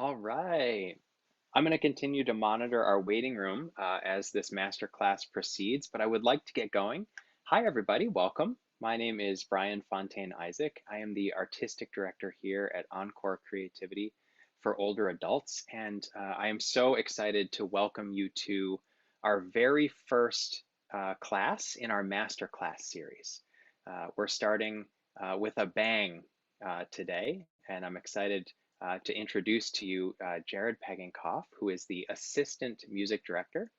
All right. I'm going to continue to monitor our waiting room as this masterclass proceeds, but I would like to get going. Hi, everybody. Welcome. My name is Brian Fontaine Isaac. I am the artistic director here at Encore Creativity for older adults, and I am so excited to welcome you to our very first class in our masterclass series. We're starting with a bang today, and I'm excited to introduce to you Gerrod Pagenkopf, who is the Assistant Music Director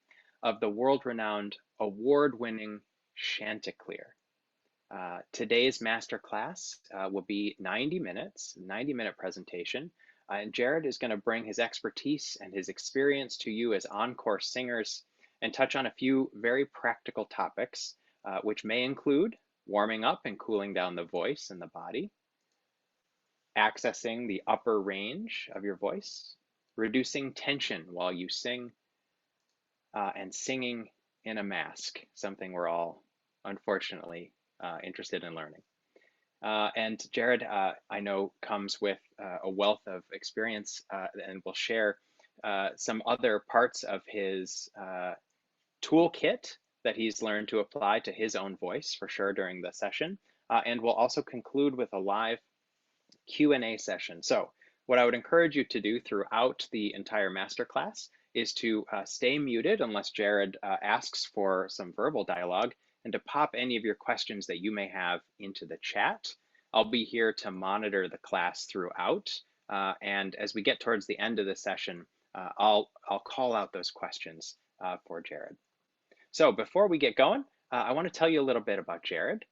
of the world-renowned, award-winning Chanticleer. Today's masterclass will be 90 minutes, 90-minute presentation, and Gerrod is going to bring his expertise and his experience to you as encore singers and touch on a few very practical topics, which may include warming up and cooling down the voice and the body, accessing the upper range of your voice, reducing tension while you sing, and singing in a mask, something we're all unfortunately interested in learning. And Gerrod, I know, comes with a wealth of experience and will share some other parts of his toolkit that he's learned to apply to his own voice for sure during the session. And we'll also conclude with a live Q&A session. So what I would encourage you to do throughout the entire masterclass is to stay muted unless Gerrod asks for some verbal dialogue, and to pop any of your questions that you may have into the chat. I'll be here to monitor the class throughout, and as we get towards the end of the session, I'll call out those questions for Gerrod. So before we get going, I want to tell you a little bit about Gerrod.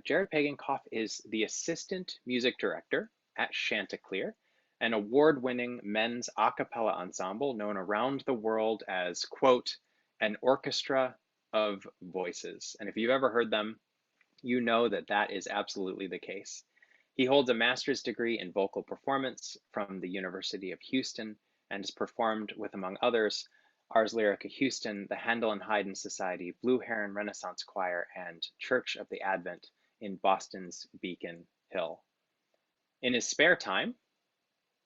Gerrod Pagenkopf is the Assistant Music Director at Chanticleer, an award-winning men's a cappella ensemble known around the world as, quote, an orchestra of voices. And if you've ever heard them, you know that that is absolutely the case. He holds a master's degree in vocal performance from the University of Houston and has performed with, among others, Ars Lyrica Houston, the Handel and Haydn Society, Blue Heron Renaissance Choir, and Church of the Advent in Boston's Beacon Hill. In his spare time,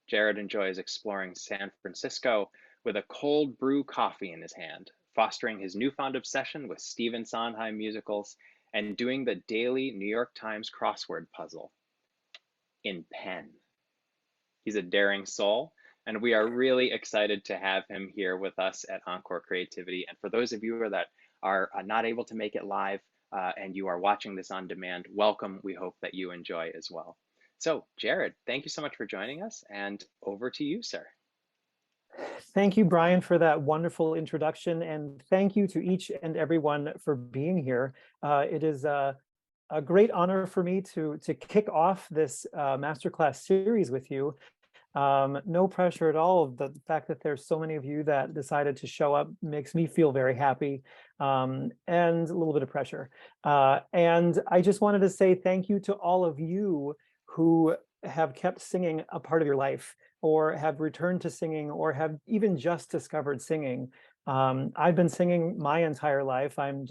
Gerrod enjoys exploring San Francisco with a cold brew coffee in his hand, fostering his newfound obsession with Stephen Sondheim musicals, and doing the daily New York Times crossword puzzle in pen. He's a daring soul, and we are really excited to have him here with us at Encore Creativity. And for those of you that are not able to make it live and you are watching this on demand, welcome. We hope that you enjoy as well. So Gerrod, thank you so much for joining us, and over to you, sir. Thank you, Brian, for that wonderful introduction, and thank you to each and everyone for being here. It is a great honor for me to kick off this masterclass series with you. No pressure at all. The fact that there's so many of you that decided to show up makes me feel very happy, and a little bit of pressure. And I just wanted to say thank you to all of you who have kept singing a part of your life, or have returned to singing, or have even just discovered singing. I've been singing my entire life. I'm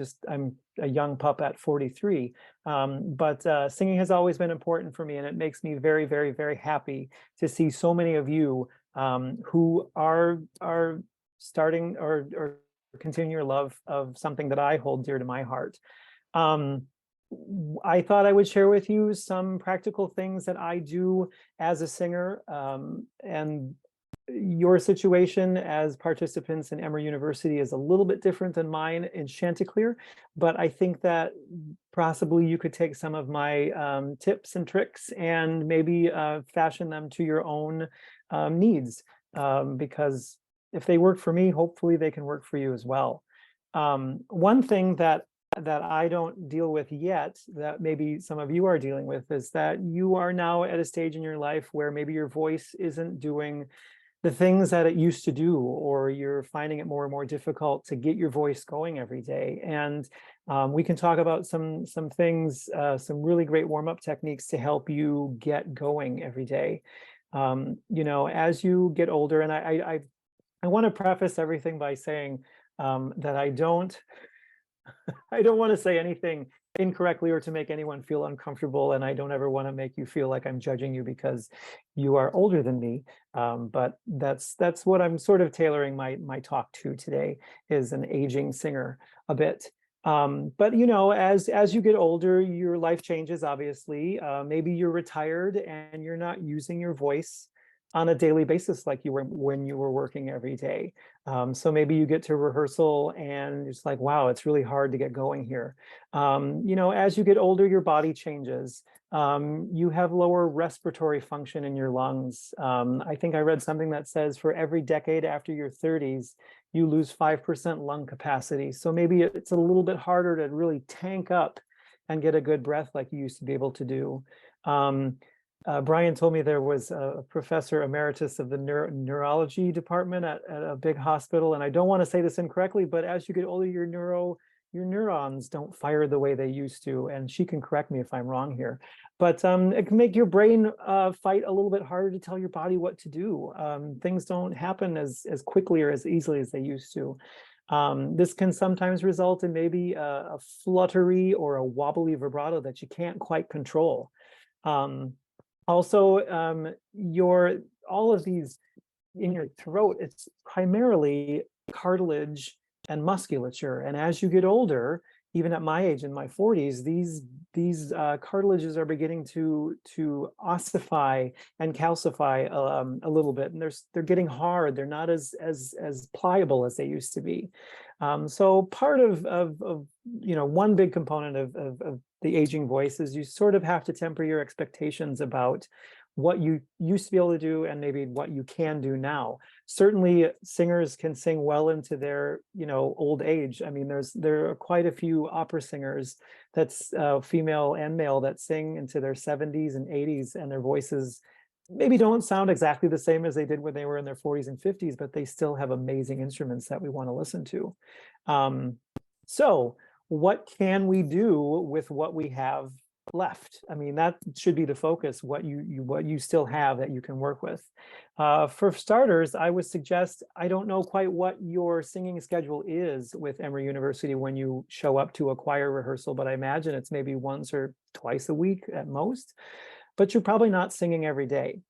a young pup at 43, but singing has always been important for me, and it makes me very, very, very happy to see so many of you who are starting or continuing your love of something that I hold dear to my heart. I thought I would share with you some practical things that I do as a singer, and your situation as participants in Emory University is a little bit different than mine in Chanticleer, but I think that possibly you could take some of my tips and tricks and maybe fashion them to your own needs, because if they work for me, hopefully they can work for you as well. One thing that I don't deal with yet, that maybe some of you are dealing with, is that you are now at a stage in your life where maybe your voice isn't doing the things that it used to do, or you're finding it more and more difficult to get your voice going every day. And we can talk about some things, some really great warm-up techniques to help you get going every day. You know, as you get older, and I want to preface everything by saying that I don't I don't want to say anything incorrectly or to make anyone feel uncomfortable, and I don't ever want to make you feel like I'm judging you because you are older than me. But that's what I'm sort of tailoring my talk to today, is an aging singer a bit. But you know, as you get older, your life changes, obviously. Maybe you're retired and you're not using your voice on a daily basis like you were when you were working every day. So maybe you get to rehearsal and it's like, wow, it's really hard to get going here. You know, as you get older, your body changes. You have lower respiratory function in your lungs. I think I read something that says for every decade after your 30s, you lose 5% lung capacity. So maybe it's a little bit harder to really tank up and get a good breath like you used to be able to do. Brian told me there was a professor emeritus of the neurology department at a big hospital, and I don't want to say this incorrectly, but as you get older, your neurons don't fire the way they used to, and she can correct me if I'm wrong here. But it can make your brain fight a little bit harder to tell your body what to do. Things don't happen as quickly or as easily as they used to. This can sometimes result in maybe a fluttery or a wobbly vibrato that you can't quite control. Also, all of these in your throat, it's primarily cartilage and musculature. And as you get older, even at my age, in my 40s, these cartilages are beginning to ossify and calcify a little bit, and they're getting hard. They're not as pliable as they used to be. So part of you know, one big component of the aging voice is you sort of have to temper your expectations about what you used to be able to do and maybe what you can do now. Certainly singers can sing well into their, you know, old age. I mean, there are quite a few opera singers that's female and male that sing into their 70s and 80s, and their voices maybe don't sound exactly the same as they did when they were in their 40s and 50s, but they still have amazing instruments that we want to listen to. So what can we do with what we have left? I mean, that should be the focus, what you still have that you can work with. For starters, I would suggest, I don't know quite what your singing schedule is with Emory University when you show up to a choir rehearsal, but I imagine it's maybe once or twice a week at most, but you're probably not singing every day.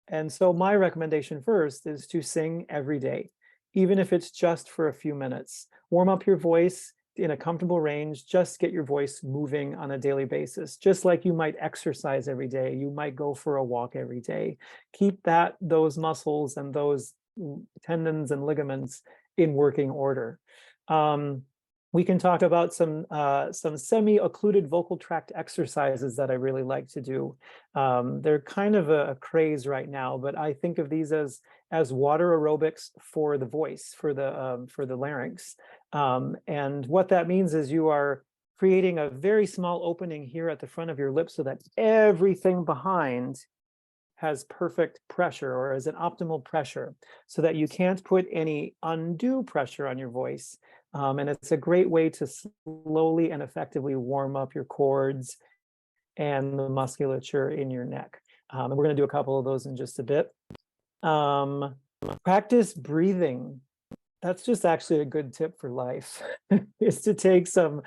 And so my recommendation first is to sing every day, even if it's just for a few minutes. Warm up your voice in a comfortable range, just get your voice moving on a daily basis. Just like you might exercise every day, you might go for a walk every day. Keep those muscles and those tendons and ligaments in working order. We can talk about some semi-occluded vocal tract exercises that I really like to do. They're kind of a craze right now, but I think of these as water aerobics for the voice, for the larynx. And what that means is you are creating a very small opening here at the front of your lips so that everything behind has perfect pressure, or is an optimal pressure, so that you can't put any undue pressure on your voice. And it's a great way to slowly and effectively warm up your cords and the musculature in your neck. And we're going to do a couple of those in just a bit. Practice breathing. That's just actually a good tip for life, is to take some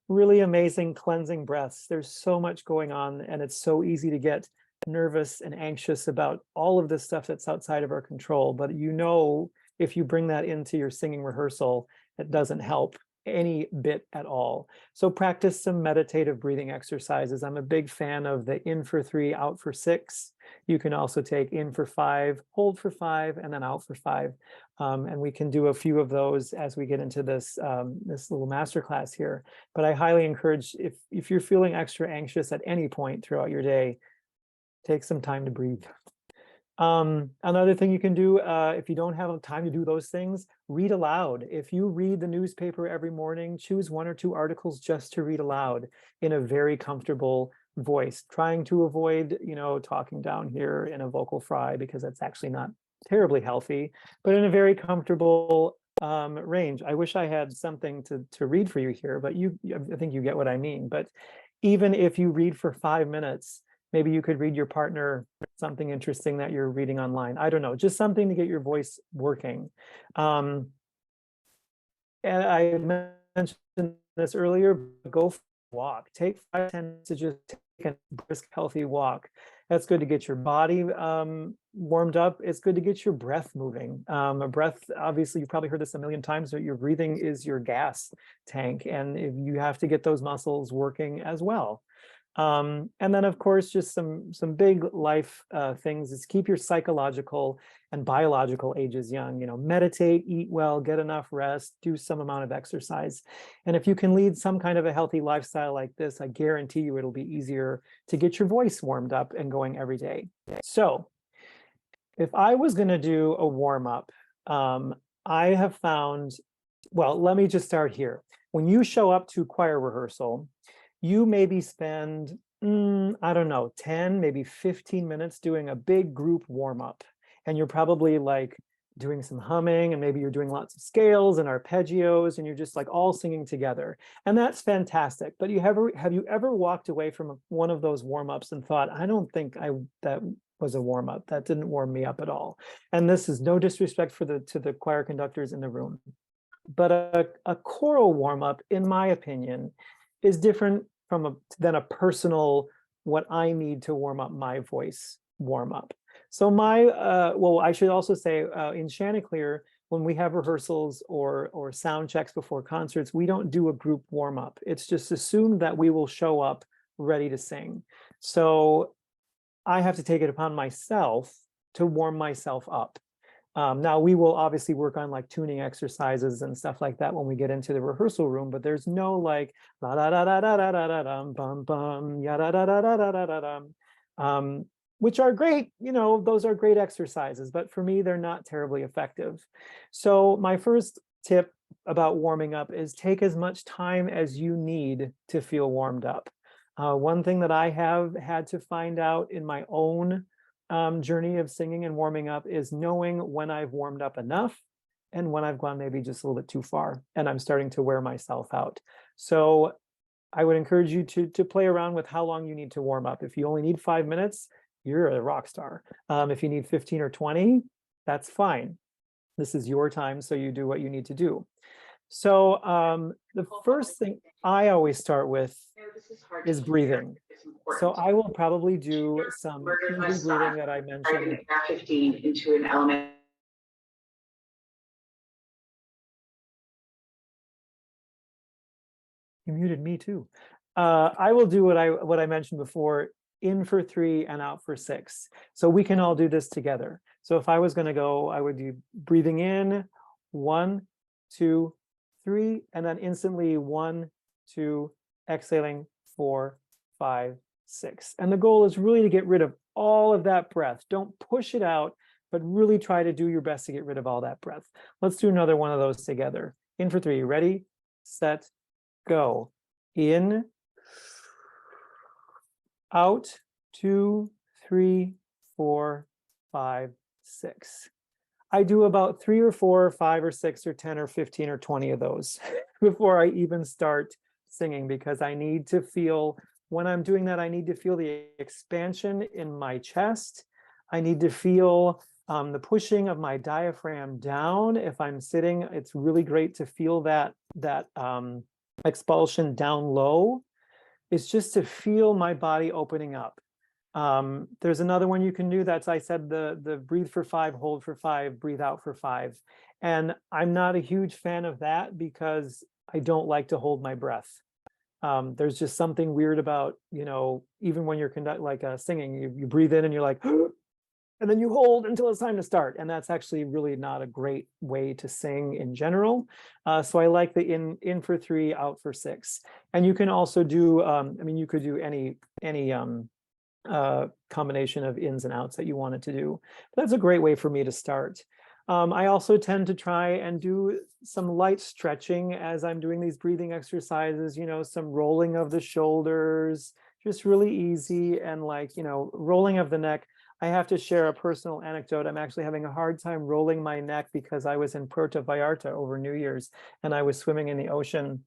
really amazing cleansing breaths. There's so much going on, and it's so easy to get nervous and anxious about all of this stuff that's outside of our control. But you know, if you bring that into your singing rehearsal, it doesn't help any bit at all. So practice some meditative breathing exercises. I'm a big fan of the in for 3, out for 6. You can also take in for 5, hold for 5, and then out for 5. And we can do a few of those as we get into this this little masterclass here. But I highly encourage, if you're feeling extra anxious at any point throughout your day, take some time to breathe. Another thing you can do, if you don't have time to do those things, read aloud. If you read the newspaper every morning, choose 1 or 2 articles just to read aloud in a very comfortable voice, trying to avoid, you know, talking down here in a vocal fry, because that's actually not terribly healthy, but in a very comfortable range. I wish I had something to read for you here, but I think you get what I mean. But even if you read for 5 minutes, maybe you could read your partner something interesting that you're reading online. I don't know, just something to get your voice working. And I mentioned this earlier, go for a walk. Take 5-10 minutes to just take a brisk, healthy walk. That's good to get your body warmed up. It's good to get your breath moving. A breath, obviously, you've probably heard this a million times, but your breathing is your gas tank, and if you have to get those muscles working as well. And then, of course, just some big life things is keep your psychological and biological ages young. Meditate, eat well, get enough rest, do some amount of exercise. And if you can lead some kind of a healthy lifestyle like this, I guarantee you it'll be easier to get your voice warmed up and going every day. So if I was going to do a warm up, I have found, well, let me just start here. When you show up to choir rehearsal, you maybe spend, I don't know, 10, maybe 15 minutes doing a big group warm up. And you're probably like doing some humming, and maybe you're doing lots of scales and arpeggios, and you're just like all singing together. And that's fantastic. But have you ever walked away from one of those warm ups and thought, I don't think that was a warm up. That didn't warm me up at all. And this is no disrespect to the choir conductors in the room. But a choral warm up, in my opinion, is different than a personal, what I need to warm up my voice warm up. So well, I should also say in Chanticleer, when we have rehearsals or sound checks before concerts, we don't do a group warm up. It's just assumed that we will show up ready to sing. So I have to take it upon myself to warm myself up. Now we will obviously work on like tuning exercises and stuff like that when we get into the rehearsal room, but there's no like la da da da da da da da dum bum bum ya da da da da da da da dum, which are great. Those are great exercises, but for me they're not terribly effective. So my first tip about warming up is take as much time as you need to feel warmed up. One thing that I have had to find out in my own journey of singing and warming up is knowing when I've warmed up enough and when I've gone maybe just a little bit too far and I'm starting to wear myself out. So I would encourage you to play around with how long you need to warm up. If you only need 5 minutes, you're a rock star. If you need 15 or 20, that's fine. This is your time, so you do what you need to do. So the first thing I always start with is breathing. So I will probably do some easy breathing that I mentioned. 15 into an element. You muted me too. I will do what I mentioned before, in for 3 and out for 6. So we can all do this together. So if I was going to go, I would do breathing in 1, 2, 3, and then instantly 1, 2, exhaling 4, 5, 6. And the goal is really to get rid of all of that breath. Don't push it out, but really try to do your best to get rid of all that breath. Let's do another one of those together. In for 3. Ready, set, go. In, out, 2, 3, 4, 5, 6. I do about 3 or 4 or 5 or 6 or 10 or 15 or 20 of those before I even start singing, because I need to feel, when I'm doing that, I need to feel the expansion in my chest. I need to feel the pushing of my diaphragm down. If I'm sitting, it's really great to feel that expulsion down low. It's just to feel my body opening up. There's another one you can do. That's, I said, the breathe for 5, hold for 5, breathe out for 5. And I'm not a huge fan of that because I don't like to hold my breath. There's just something weird about, even when you're singing, you breathe in and you're like, and then you hold until it's time to start. And that's actually really not a great way to sing in general. So I like the in for 3, out for 6. And you can also do, you could do any combination of ins and outs that you wanted to do. But that's a great way for me to start. I also tend to try and do some light stretching as I'm doing these breathing exercises, some rolling of the shoulders, just really easy, and rolling of the neck. I have to share a personal anecdote. I'm actually having a hard time rolling my neck because I was in Puerto Vallarta over New Year's and I was swimming in the ocean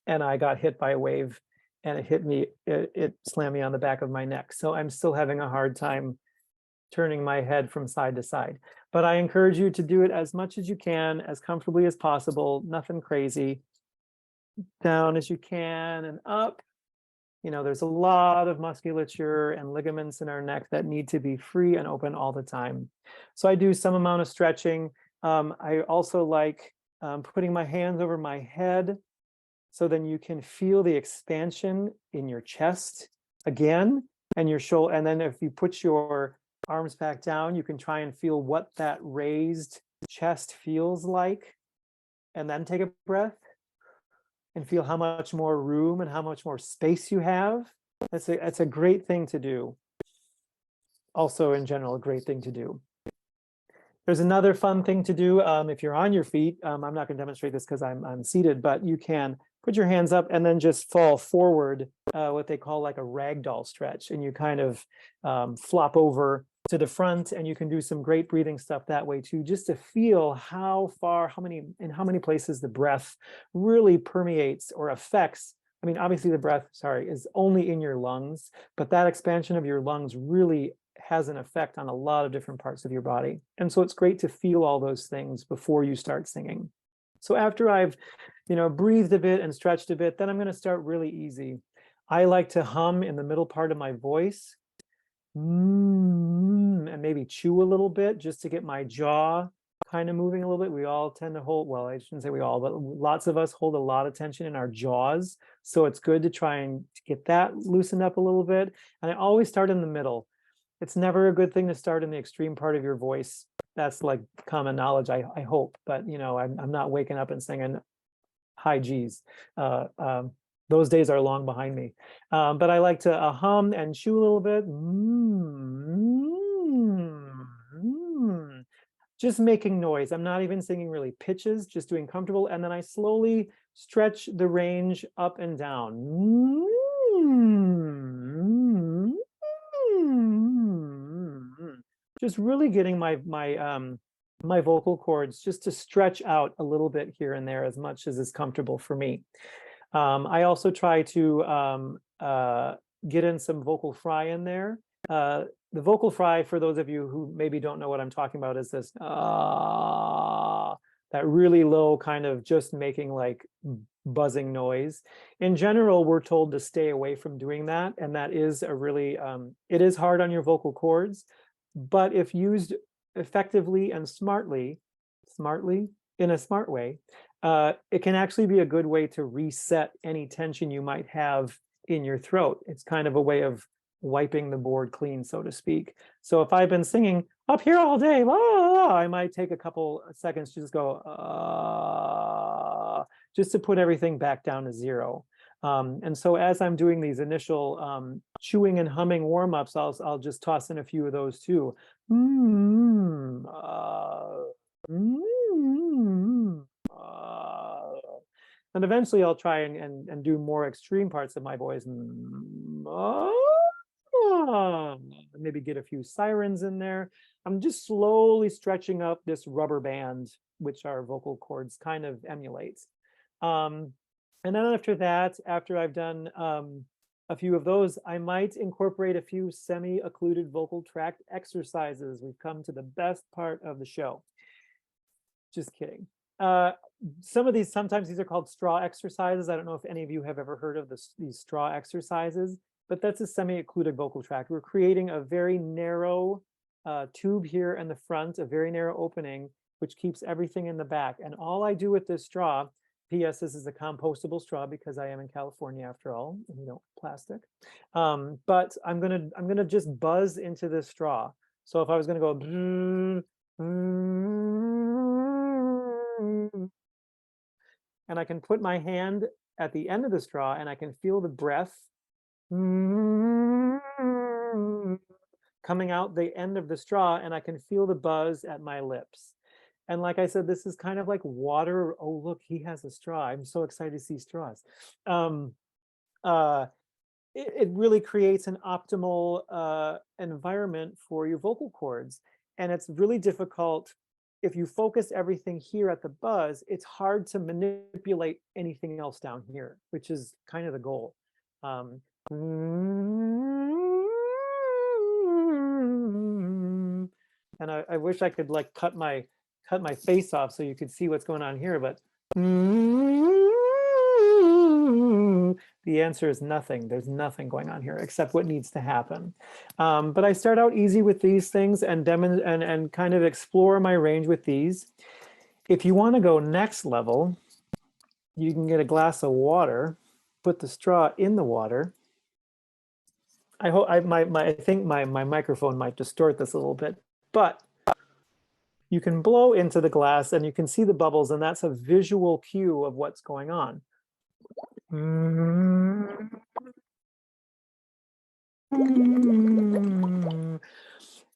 and I got hit by a wave and it hit me, it slammed me on the back of my neck. So I'm still having a hard time turning my head from side to side. But I encourage you to do it as much as you can, as comfortably as possible, nothing crazy. down as you can and up. You know, there's a lot of musculature and ligaments in our neck that need to be free and open all the time. So I do some amount of stretching. I also like putting my hands over my head, so then you can feel the expansion in your chest again and your shoulder. And then if you put your arms back down, you can try and feel what that raised chest feels like. And then take a breath and feel how much more room and how much more space you have. That's a great thing to do. Also, in general, a great thing to do. There's another fun thing to do if you're on your feet. I'm not going to demonstrate this because I'm seated, but you can put your hands up and then just fall forward, what they call like a ragdoll stretch. And you kind of flop over to the front, and you can do some great breathing stuff that way too, just to feel how far, in how many places the breath really permeates or affects. I mean, obviously the breath, is only in your lungs, but that expansion of your lungs really has an effect on a lot of different parts of your body. And so it's great to feel all those things before you start singing. So after I've, breathed a bit and stretched a bit, then I'm going to start really easy. I like to hum in the middle part of my voice, and maybe chew a little bit just to get my jaw kind of moving a little bit. We all tend to hold, well, I shouldn't say we all, but lots of us hold a lot of tension in our jaws. So it's good to try and get that loosened up a little bit. And I always start in the middle. It's never a good thing to start in the extreme part of your voice. That's like common knowledge, I hope. But, I'm not waking up and singing high G's. Those days are long behind me. But I like to hum and chew a little bit. Just making noise. I'm not even singing really pitches, just doing comfortable. And then I slowly stretch the range up and down. Just really getting my vocal cords just to stretch out a little bit here and there as much as is comfortable for me. I also try to get in some vocal fry in there. The vocal fry, for those of you who maybe don't know what I'm talking about, is this that really low kind of just making like buzzing noise. In general, we're told to stay away from doing that, and that is a really it is hard on your vocal cords, but if used effectively and smartly in a smart way, it can actually be a good way to reset any tension you might have in your throat. It's kind of a way of wiping the board clean, so to speak. So if I've been singing up here all day, I might take a couple seconds to just go, just to put everything back down to zero. And so as I'm doing these initial chewing and humming warm-ups, I'll just toss in a few of those too. And eventually I'll try and do more extreme parts of my voice. Maybe get a few sirens in there. I'm just slowly stretching up this rubber band, which our vocal cords kind of emulate. And then after that, after I've done a few of those, I might incorporate a few semi-occluded vocal tract exercises. We've come to the best part of the show. Just kidding. Sometimes these are called straw exercises. I don't know if any of you have ever heard of these straw exercises, but that's a semi-occluded vocal tract. We're creating a very narrow tube here in the front, a very narrow opening, which keeps everything in the back. And all I do with this straw, P.S. this is a compostable straw because I am in California after all, and we don't plastic. But I'm gonna just buzz into this straw. So if I was gonna go, and I can put my hand at the end of the straw and I can feel the breath coming out the end of the straw, and I can feel the buzz at my lips. And like I said, this is kind of like water. Oh, look, he has a straw. I'm so excited to see straws. It really creates an optimal environment for your vocal cords. And it's really difficult if you focus everything here at the buzz. It's hard to manipulate anything else down here, which is kind of the goal. And I wish I could like cut my face off so you could see what's going on here, but The answer is nothing. There's nothing going on here except what needs to happen. But I start out easy with these things and kind of explore my range with these. If you want to go next level, you can get a glass of water, put the straw in the water. I hope I think my microphone might distort this a little bit, but you can blow into the glass and you can see the bubbles, and that's a visual cue of what's going on.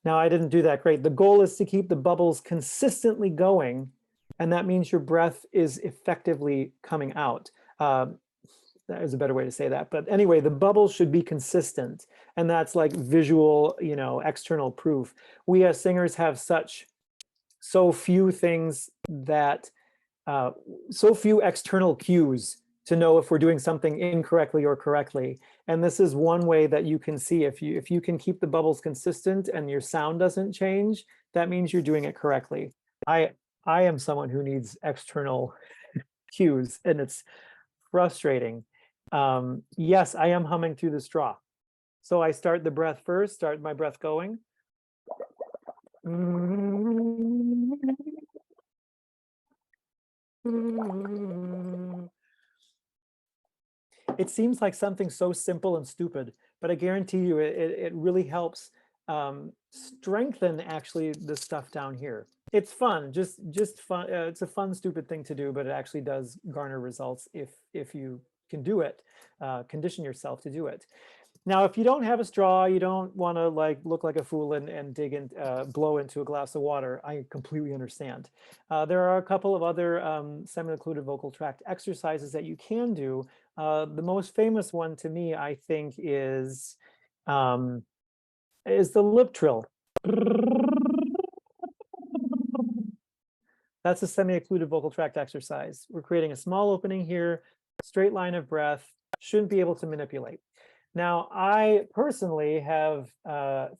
Now, I didn't do that great. The goal is to keep the bubbles consistently going, and that means your breath is effectively coming out. That is a better way to say that. But anyway, the bubbles should be consistent, and that's like visual, external proof. We as singers have so few things that, so few external cues to know if we're doing something incorrectly or correctly. And this is one way that you can see if you can keep the bubbles consistent and your sound doesn't change, that means you're doing it correctly. I am someone who needs external cues, and it's frustrating. Yes, I am humming through the straw. So I start the breath first, start my breath going. It seems like something so simple and stupid, but I guarantee you it really helps strengthen actually the stuff down here. It's fun, just fun. It's a fun, stupid thing to do, but it actually does garner results if you can do it, condition yourself to do it. Now, if you don't have a straw, you don't want to look like a fool and dig and blow into a glass of water. I completely understand. There are a couple of other semi-occluded vocal tract exercises that you can do. The most famous one to me, I think, is the lip trill. That's a semi-occluded vocal tract exercise. We're creating a small opening here, straight line of breath, shouldn't be able to manipulate. Now, I personally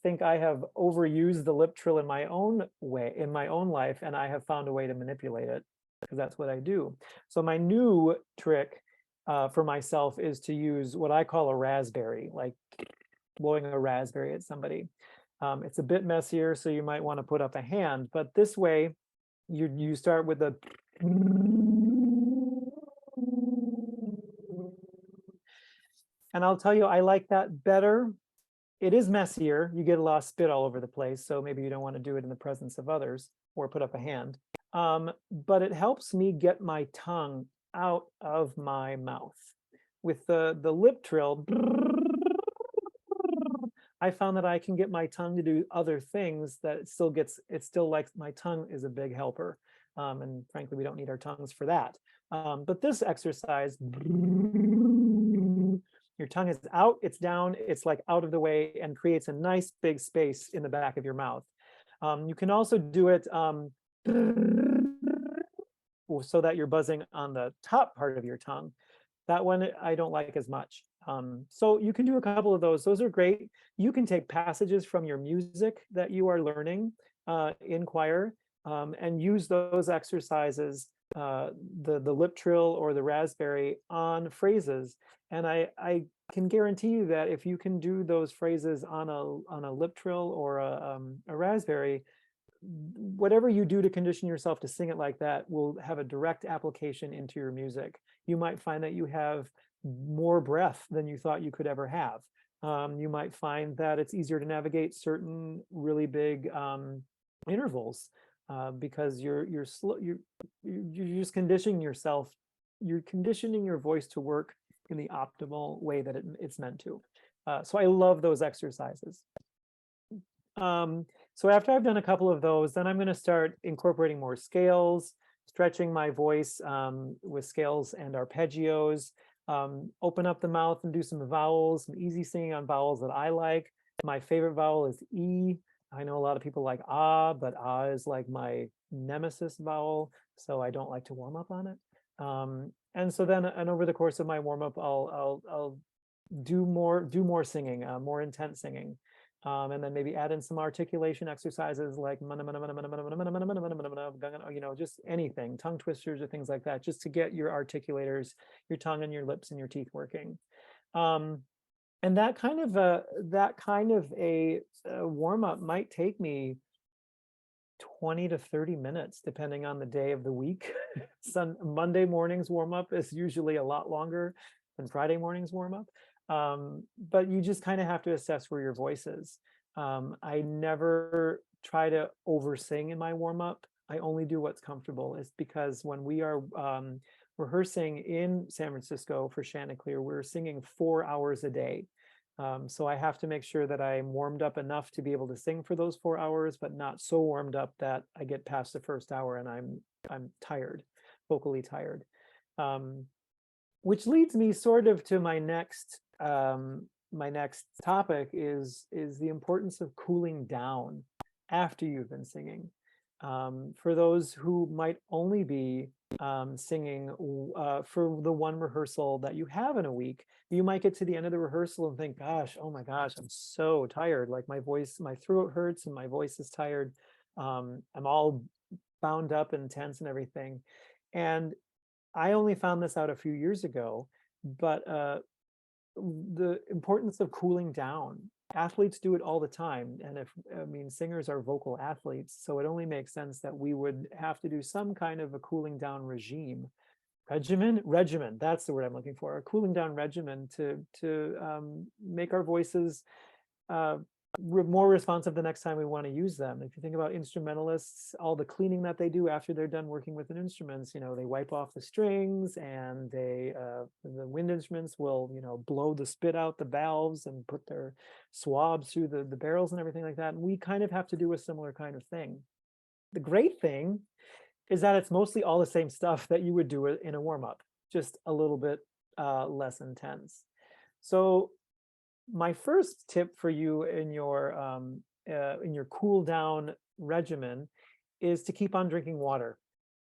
think I have overused the lip trill in my own way, in my own life, and I have found a way to manipulate it because that's what I do. So my new trick for myself is to use what I call a raspberry, like blowing a raspberry at somebody. It's a bit messier, so you might want to put up a hand, but this way you start with a and I'll tell you, I like that better. It is messier. You get a lot of spit all over the place, so maybe you don't want to do it in the presence of others or put up a hand. But it helps me get my tongue out of my mouth. With the lip trill, I found that I can get my tongue to do other things that it still like my tongue is a big helper. And frankly, we don't need our tongues for that. But this exercise, your tongue is out, it's down, it's like out of the way and creates a nice big space in the back of your mouth. You can also do it so that you're buzzing on the top part of your tongue. That one I don't like as much. So you can do a couple of those. Those are great. You can take passages from your music that you are learning in choir and use those exercises, the lip trill or the raspberry, on phrases. And I can guarantee you that if you can do those phrases on a lip trill or a raspberry, whatever you do to condition yourself to sing it like that will have a direct application into your music. You might find that you have more breath than you thought you could ever have. You might find that it's easier to navigate certain really big intervals because you're just conditioning yourself. You're conditioning your voice to work in the optimal way that it's meant to. So I love those exercises. So after I've done a couple of those, then I'm going to start incorporating more scales, stretching my voice with scales and arpeggios, open up the mouth and do some vowels, some easy singing on vowels that I like. My favorite vowel is E. I know a lot of people like ah, but ah is like my nemesis vowel, so I don't like to warm up on it. And so then, and over the course of my warm up, I'll do more singing, more intense singing. And then maybe add in some articulation exercises like just anything, tongue twisters or things like that, just to get your articulators, your tongue and your lips and your teeth working. And that kind of a warm up might take me 20 to 30 minutes, depending on the day of the week. Monday morning's warm up is usually a lot longer than Friday morning's warm up. But you just kind of have to assess where your voice is. I never try to over sing in my warm up. I only do what's comfortable. It's because when we are rehearsing in San Francisco for Chanticleer, we're singing 4 hours a day. So I have to make sure that I'm warmed up enough to be able to sing for those 4 hours, but not so warmed up that I get past the first hour and I'm tired, vocally tired. Which leads me sort of to my next topic is the importance of cooling down after you've been singing. For those who might only be singing for the one rehearsal that you have in a week, you might get to the end of the rehearsal and think, gosh, oh my gosh, I'm so tired. Like my throat hurts and my voice is tired. I'm all bound up and tense and everything. And I only found this out a few years ago, but the importance of cooling down. Athletes do it all the time. And singers are vocal athletes, so it only makes sense that we would have to do some kind of a cooling down regimen. That's the word I'm looking for. A cooling down regimen to make our voices more responsive the next time we want to use them. If you think about instrumentalists, all the cleaning that they do after they're done working with an instrument, they wipe off the strings, and the wind instruments will, blow the spit out the valves and put their swabs through the barrels and everything like that. And we kind of have to do a similar kind of thing. The great thing is that it's mostly all the same stuff that you would do in a warm-up, just a little bit less intense. So my first tip for you in your cool down regimen is to keep on drinking water.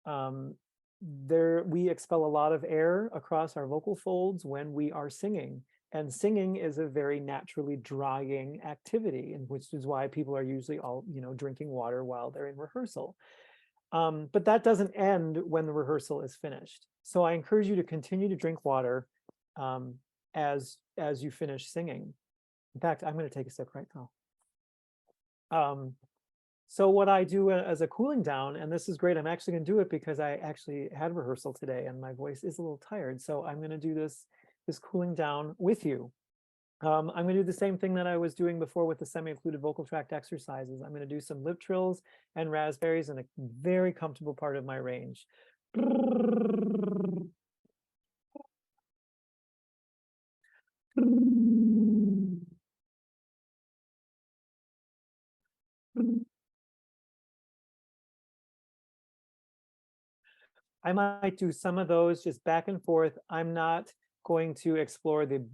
We expel a lot of air across our vocal folds when we are singing, and singing is a very naturally drying activity, and which is why people are usually all drinking water while they're in rehearsal. But that doesn't end when the rehearsal is finished. So I encourage you to continue to drink water as you finish singing. In fact, I'm going to take a sip right now. So what I do as a cooling down, and this is great, I'm actually going to do it because I actually had rehearsal today and my voice is a little tired. So I'm going to do this cooling down with you. I'm going to do the same thing that I was doing before with the semi-occluded vocal tract exercises. I'm going to do some lip trills and raspberries in a very comfortable part of my range. I might do some of those just back and forth. I'm not going to explore the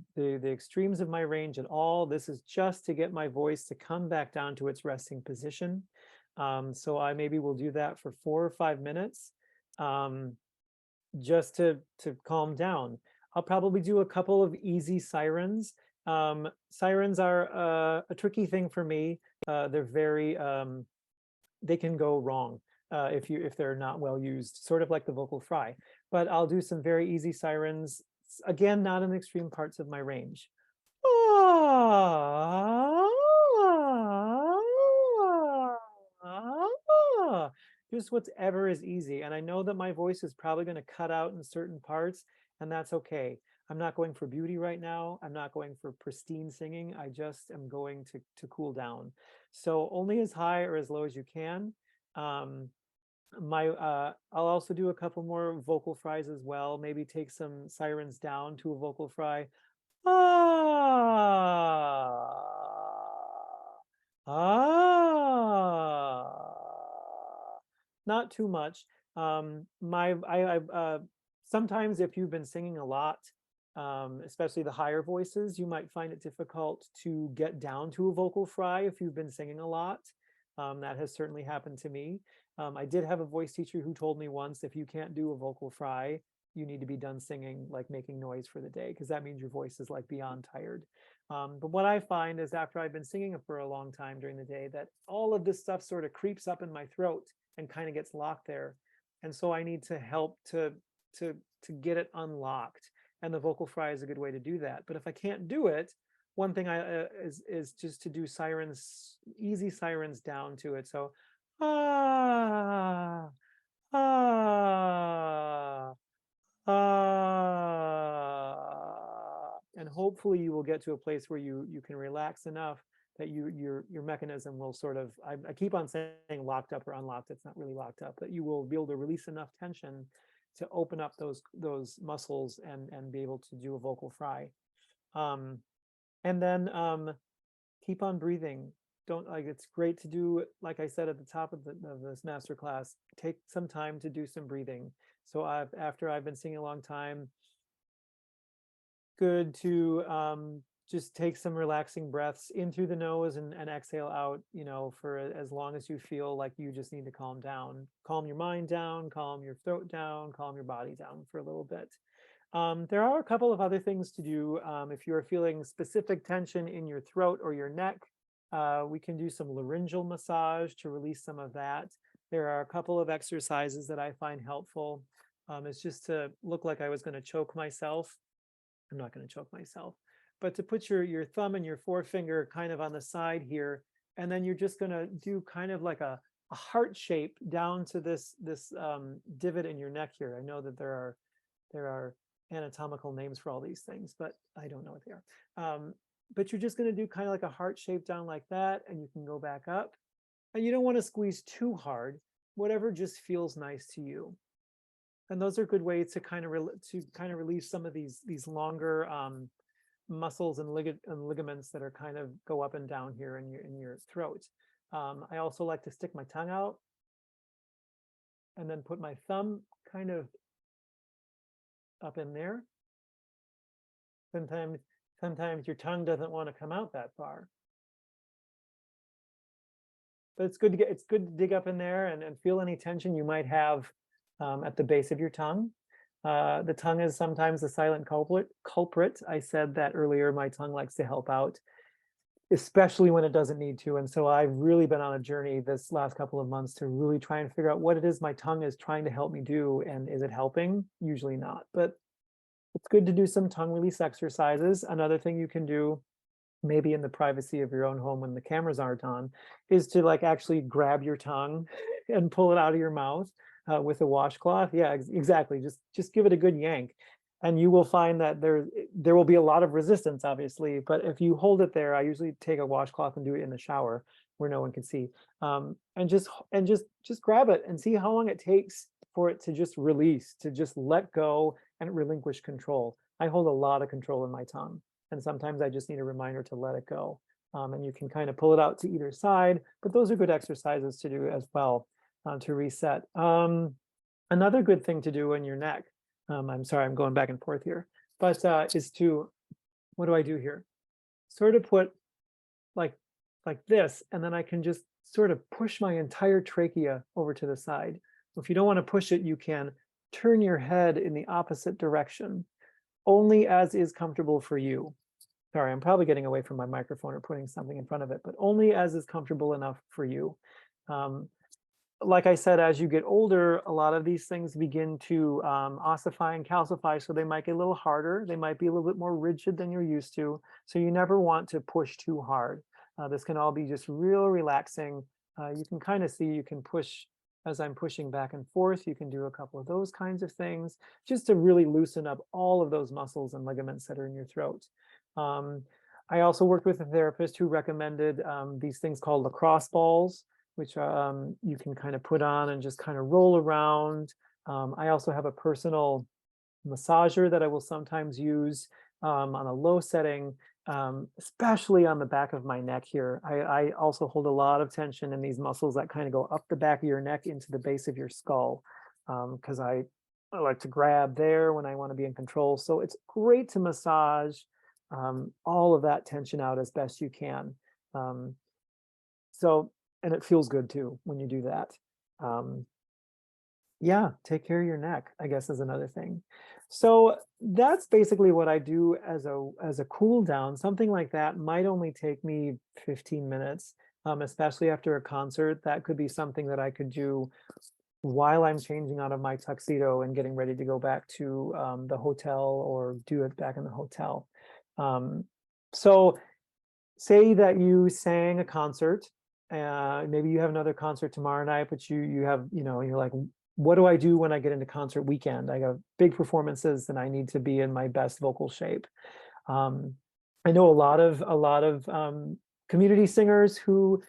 extremes of my range at all. This is just to get my voice to come back down to its resting position. So I maybe will do that for 4 or 5 minutes, just to calm down. I'll probably do a couple of easy sirens. Sirens are a tricky thing for me. They're very, they can go wrong if they're not well used, sort of like the vocal fry. But I'll do some very easy sirens, again, not in extreme parts of my range. Just whatever is easy. And I know that my voice is probably going to cut out in certain parts, and that's okay. I'm not going for beauty right now. I'm not going for pristine singing. I just am going to cool down. So only as high or as low as you can. I'll also do a couple more vocal fries as well. Maybe take some sirens down to a vocal fry. Not too much. Sometimes if you've been singing a lot, especially the higher voices, you might find it difficult to get down to a vocal fry if you've been singing a lot. That has certainly happened to me. I did have a voice teacher who told me once, if you can't do a vocal fry, you need to be done singing, like making noise for the day, because that means your voice is like beyond tired. But what I find is after I've been singing for a long time during the day, that all of this stuff sort of creeps up in my throat and kind of gets locked there. And so I need to help to get it unlocked. and the vocal fry is a good way to do that. But if I can't do it, one thing is just to do sirens, easy sirens down to it. So ah, ah, and hopefully you will get to a place where you can relax enough that your mechanism will sort of, I keep on saying locked up or unlocked. It's not really locked up, but you will be able to release enough tension to open up those muscles and be able to do a vocal fry. And then keep on breathing. Don't, like, it's great to do, like I said at the top of this master class, take some time to do some breathing. So after I've been singing a long time, good to just take some relaxing breaths in through the nose and exhale out, for as long as you feel like you just need to calm down. Calm your mind down, calm your throat down, calm your body down for a little bit. There are a couple of other things to do. If you're feeling specific tension in your throat or your neck, we can do some laryngeal massage to release some of that. There are a couple of exercises that I find helpful. It's just to look like I was going to choke myself. I'm not going to choke myself, but to put your thumb and your forefinger kind of on the side here, and then you're just going to do kind of like a heart shape down to this divot in your neck here. I know that there are anatomical names for all these things, but I don't know what they are. But you're just going to do kind of like a heart shape down like that, and you can go back up. And you don't want to squeeze too hard, whatever just feels nice to you. And those are good ways to kind of release some of these longer muscles and ligaments that are kind of go up and down here in your throat. I also like to stick my tongue out and then put my thumb kind of up in there. Sometimes your tongue doesn't want to come out that far. But it's good to dig up in there and feel any tension you might have at the base of your tongue. The tongue is sometimes the silent culprit. I said that earlier. My tongue likes to help out, especially when it doesn't need to. And so I've really been on a journey this last couple of months to really try and figure out what it is my tongue is trying to help me do. And is it helping? Usually not, but it's good to do some tongue release exercises. Another thing you can do, maybe in the privacy of your own home when the cameras aren't on, is to like actually grab your tongue and pull it out of your mouth with a washcloth. Yeah, exactly. Just give it a good yank. And you will find that there will be a lot of resistance, obviously. But if you hold it there, I usually take a washcloth and do it in the shower where no one can see. And just grab it and see how long it takes for it to just release, to just let go and relinquish control. I hold a lot of control in my tongue. And sometimes I just need a reminder to let it go. And you can kind of pull it out to either side, but those are good exercises to do as well to reset. Another good thing to do in your neck, I'm sorry, I'm going back and forth here, but is to, what do I do here? Sort of put like this, and then I can just sort of push my entire trachea over to the side. If you don't want to push it, you can turn your head in the opposite direction, only as is comfortable for you. Sorry, I'm probably getting away from my microphone or putting something in front of it, but only as is comfortable enough for you. Like I said, as you get older, a lot of these things begin to ossify and calcify, so they might get a little harder. They might be a little bit more rigid than you're used to. So you never want to push too hard. This can all be just real relaxing. You can kind of see, you can push as I'm pushing back and forth. You can do a couple of those kinds of things just to really loosen up all of those muscles and ligaments that are in your throat. I also worked with a therapist who recommended these things called lacrosse balls, which you can kind of put on and just kind of roll around. I also have a personal massager that I will sometimes use on a low setting, especially on the back of my neck here. I also hold a lot of tension in these muscles that kind of go up the back of your neck into the base of your skull, because I like to grab there when I want to be in control. So it's great to massage all of that tension out as best you can. And it feels good too when you do that. Yeah, take care of your neck, I guess, is another thing. So that's basically what I do as a cool down. Something like that might only take me 15 minutes, especially after a concert. That could be something that I could do while I'm changing out of my tuxedo and getting ready to go back to the hotel or do it back in the hotel. So say that you sang a concert, maybe you have another concert tomorrow night, but you have, you're like, what do I do when I get into concert weekend? I got big performances and I need to be in my best vocal shape. I know a lot of community singers who,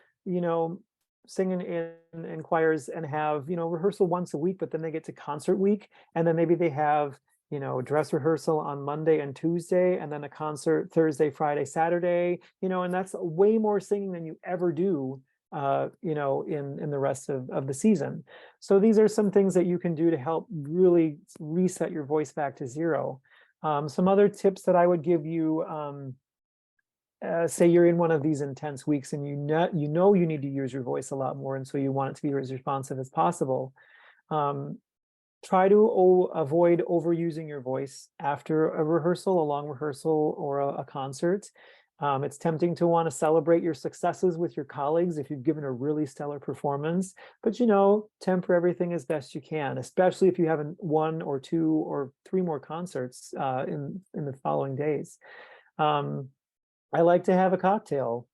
sing in choirs and have, rehearsal once a week, but then they get to concert week, and then maybe they have, dress rehearsal on Monday and Tuesday, and then a concert Thursday, Friday, Saturday, and that's way more singing than you ever do, in the rest of the season. So these are some things that you can do to help really reset your voice back to zero. Some other tips that I would give you, say you're in one of these intense weeks and you know you need to use your voice a lot more, and so you want it to be as responsive as possible. Try to avoid overusing your voice after a rehearsal, a long rehearsal, or a concert. It's tempting to want to celebrate your successes with your colleagues if you've given a really stellar performance, but temper everything as best you can, especially if you have one or two or three more concerts in the following days. I like to have a cocktail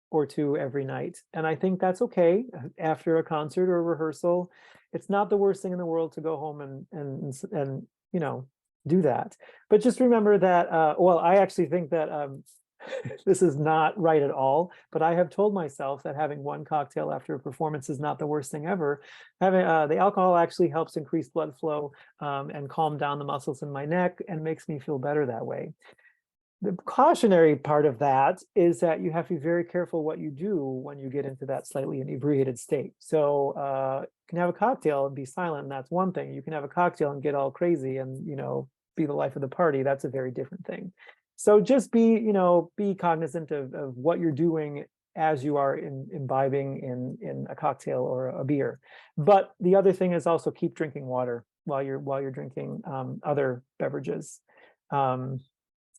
or two every night, and I think that's okay after a concert or a rehearsal. It's not the worst thing in the world to go home and do that. But just remember that, well, I actually think that this is not right at all, but I have told myself that having one cocktail after a performance is not the worst thing ever. Having the alcohol actually helps increase blood flow and calm down the muscles in my neck and makes me feel better that way. The cautionary part of that is that you have to be very careful what you do when you get into that slightly inebriated state. So you can have a cocktail and be silent, and that's one thing. You can have a cocktail and get all crazy and be the life of the party. That's a very different thing. So just be cognizant of what you're doing as you are imbibing in a cocktail or a beer. But the other thing is also keep drinking water while you're drinking other beverages.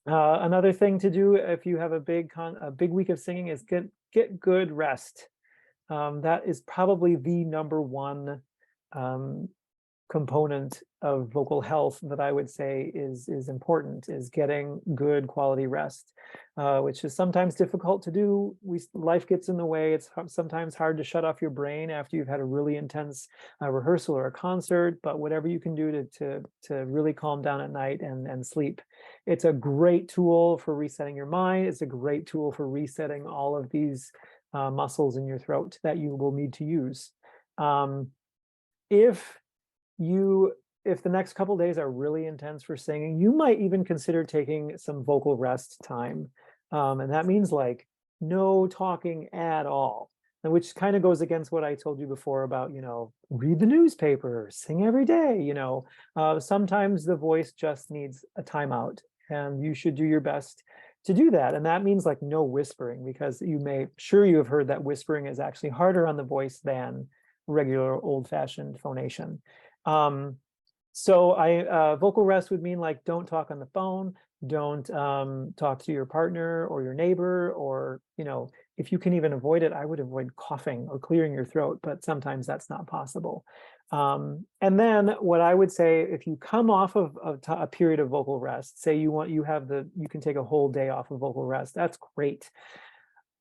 Another thing to do if you have a big week of singing is get good rest. That is probably the number one component of vocal health that I would say is important, is getting good quality rest, which is sometimes difficult to do. Life gets in the way. It's sometimes hard to shut off your brain after you've had a really intense rehearsal or a concert, but whatever you can do to really calm down at night and sleep. It's a great tool for resetting your mind. It's a great tool for resetting all of these muscles in your throat that you will need to use. If the next couple days are really intense for singing, you might even consider taking some vocal rest time. And that means like no talking at all, and which kind of goes against what I told you before about, read the newspaper, sing every day. Sometimes the voice just needs a timeout, and you should do your best to do that. And that means like no whispering, because you have heard that whispering is actually harder on the voice than regular old-fashioned phonation. So vocal rest would mean like don't talk on the phone, don't talk to your partner or your neighbor, or if you can even avoid it, I would avoid coughing or clearing your throat, but sometimes that's not possible. And then what I would say, if you come off of a period of vocal rest, say you can take a whole day off of vocal rest, that's great.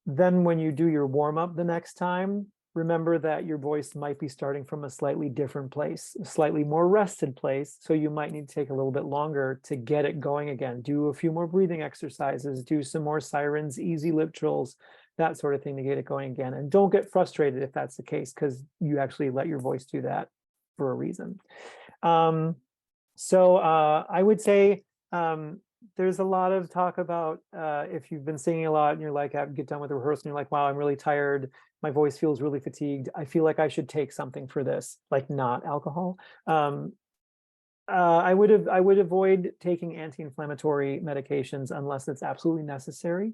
Then when you do your warm-up the next time, remember that your voice might be starting from a slightly different place, a slightly more rested place. So you might need to take a little bit longer to get it going again. Do a few more breathing exercises, do some more sirens, easy lip trills, that sort of thing to get it going again. And don't get frustrated if that's the case, because you actually let your voice do that for a reason. So I would say there's a lot of talk about if you've been singing a lot and you're like, get done with the rehearsal and you're like, wow, I'm really tired. My voice feels really fatigued. I feel like I should take something for this, like not alcohol. I would avoid taking anti-inflammatory medications unless it's absolutely necessary.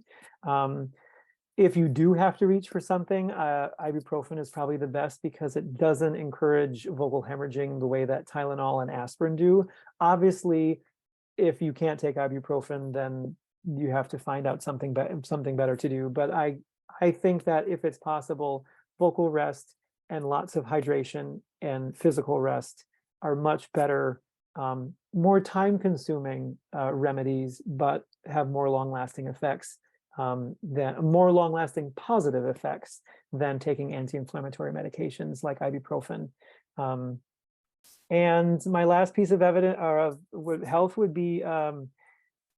If you do have to reach for something, ibuprofen is probably the best, because it doesn't encourage vocal hemorrhaging the way that Tylenol and aspirin do. Obviously, if you can't take ibuprofen, then you have to find out something better to do. But I think that if it's possible, vocal rest and lots of hydration and physical rest are much better, more time-consuming remedies, but have more long-lasting effects, more long-lasting positive effects than taking anti-inflammatory medications like ibuprofen. And my last piece of evidence of health would be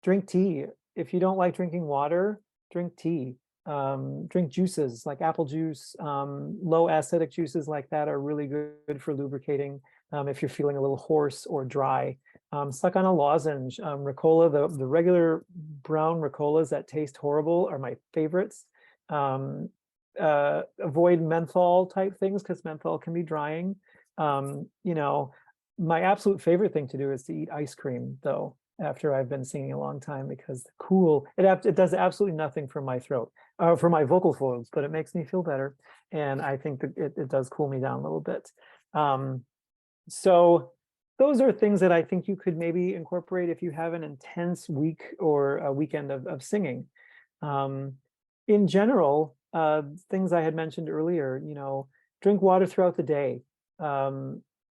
drink tea. If you don't like drinking water, drink tea. Drink juices like apple juice. Low acidic juices like that are really good for lubricating if you're feeling a little hoarse or dry. Suck on a lozenge. Ricola, the regular brown Ricolas that taste horrible are my favorites. Avoid menthol type things because menthol can be drying. My absolute favorite thing to do is to eat ice cream, though, after I've been singing a long time, because it does absolutely nothing for my throat, for my vocal folds, but it makes me feel better. And I think that it does cool me down a little bit. So those are things that I think you could maybe incorporate if you have an intense week or a weekend of singing. In general, things I had mentioned earlier, drink water throughout the day.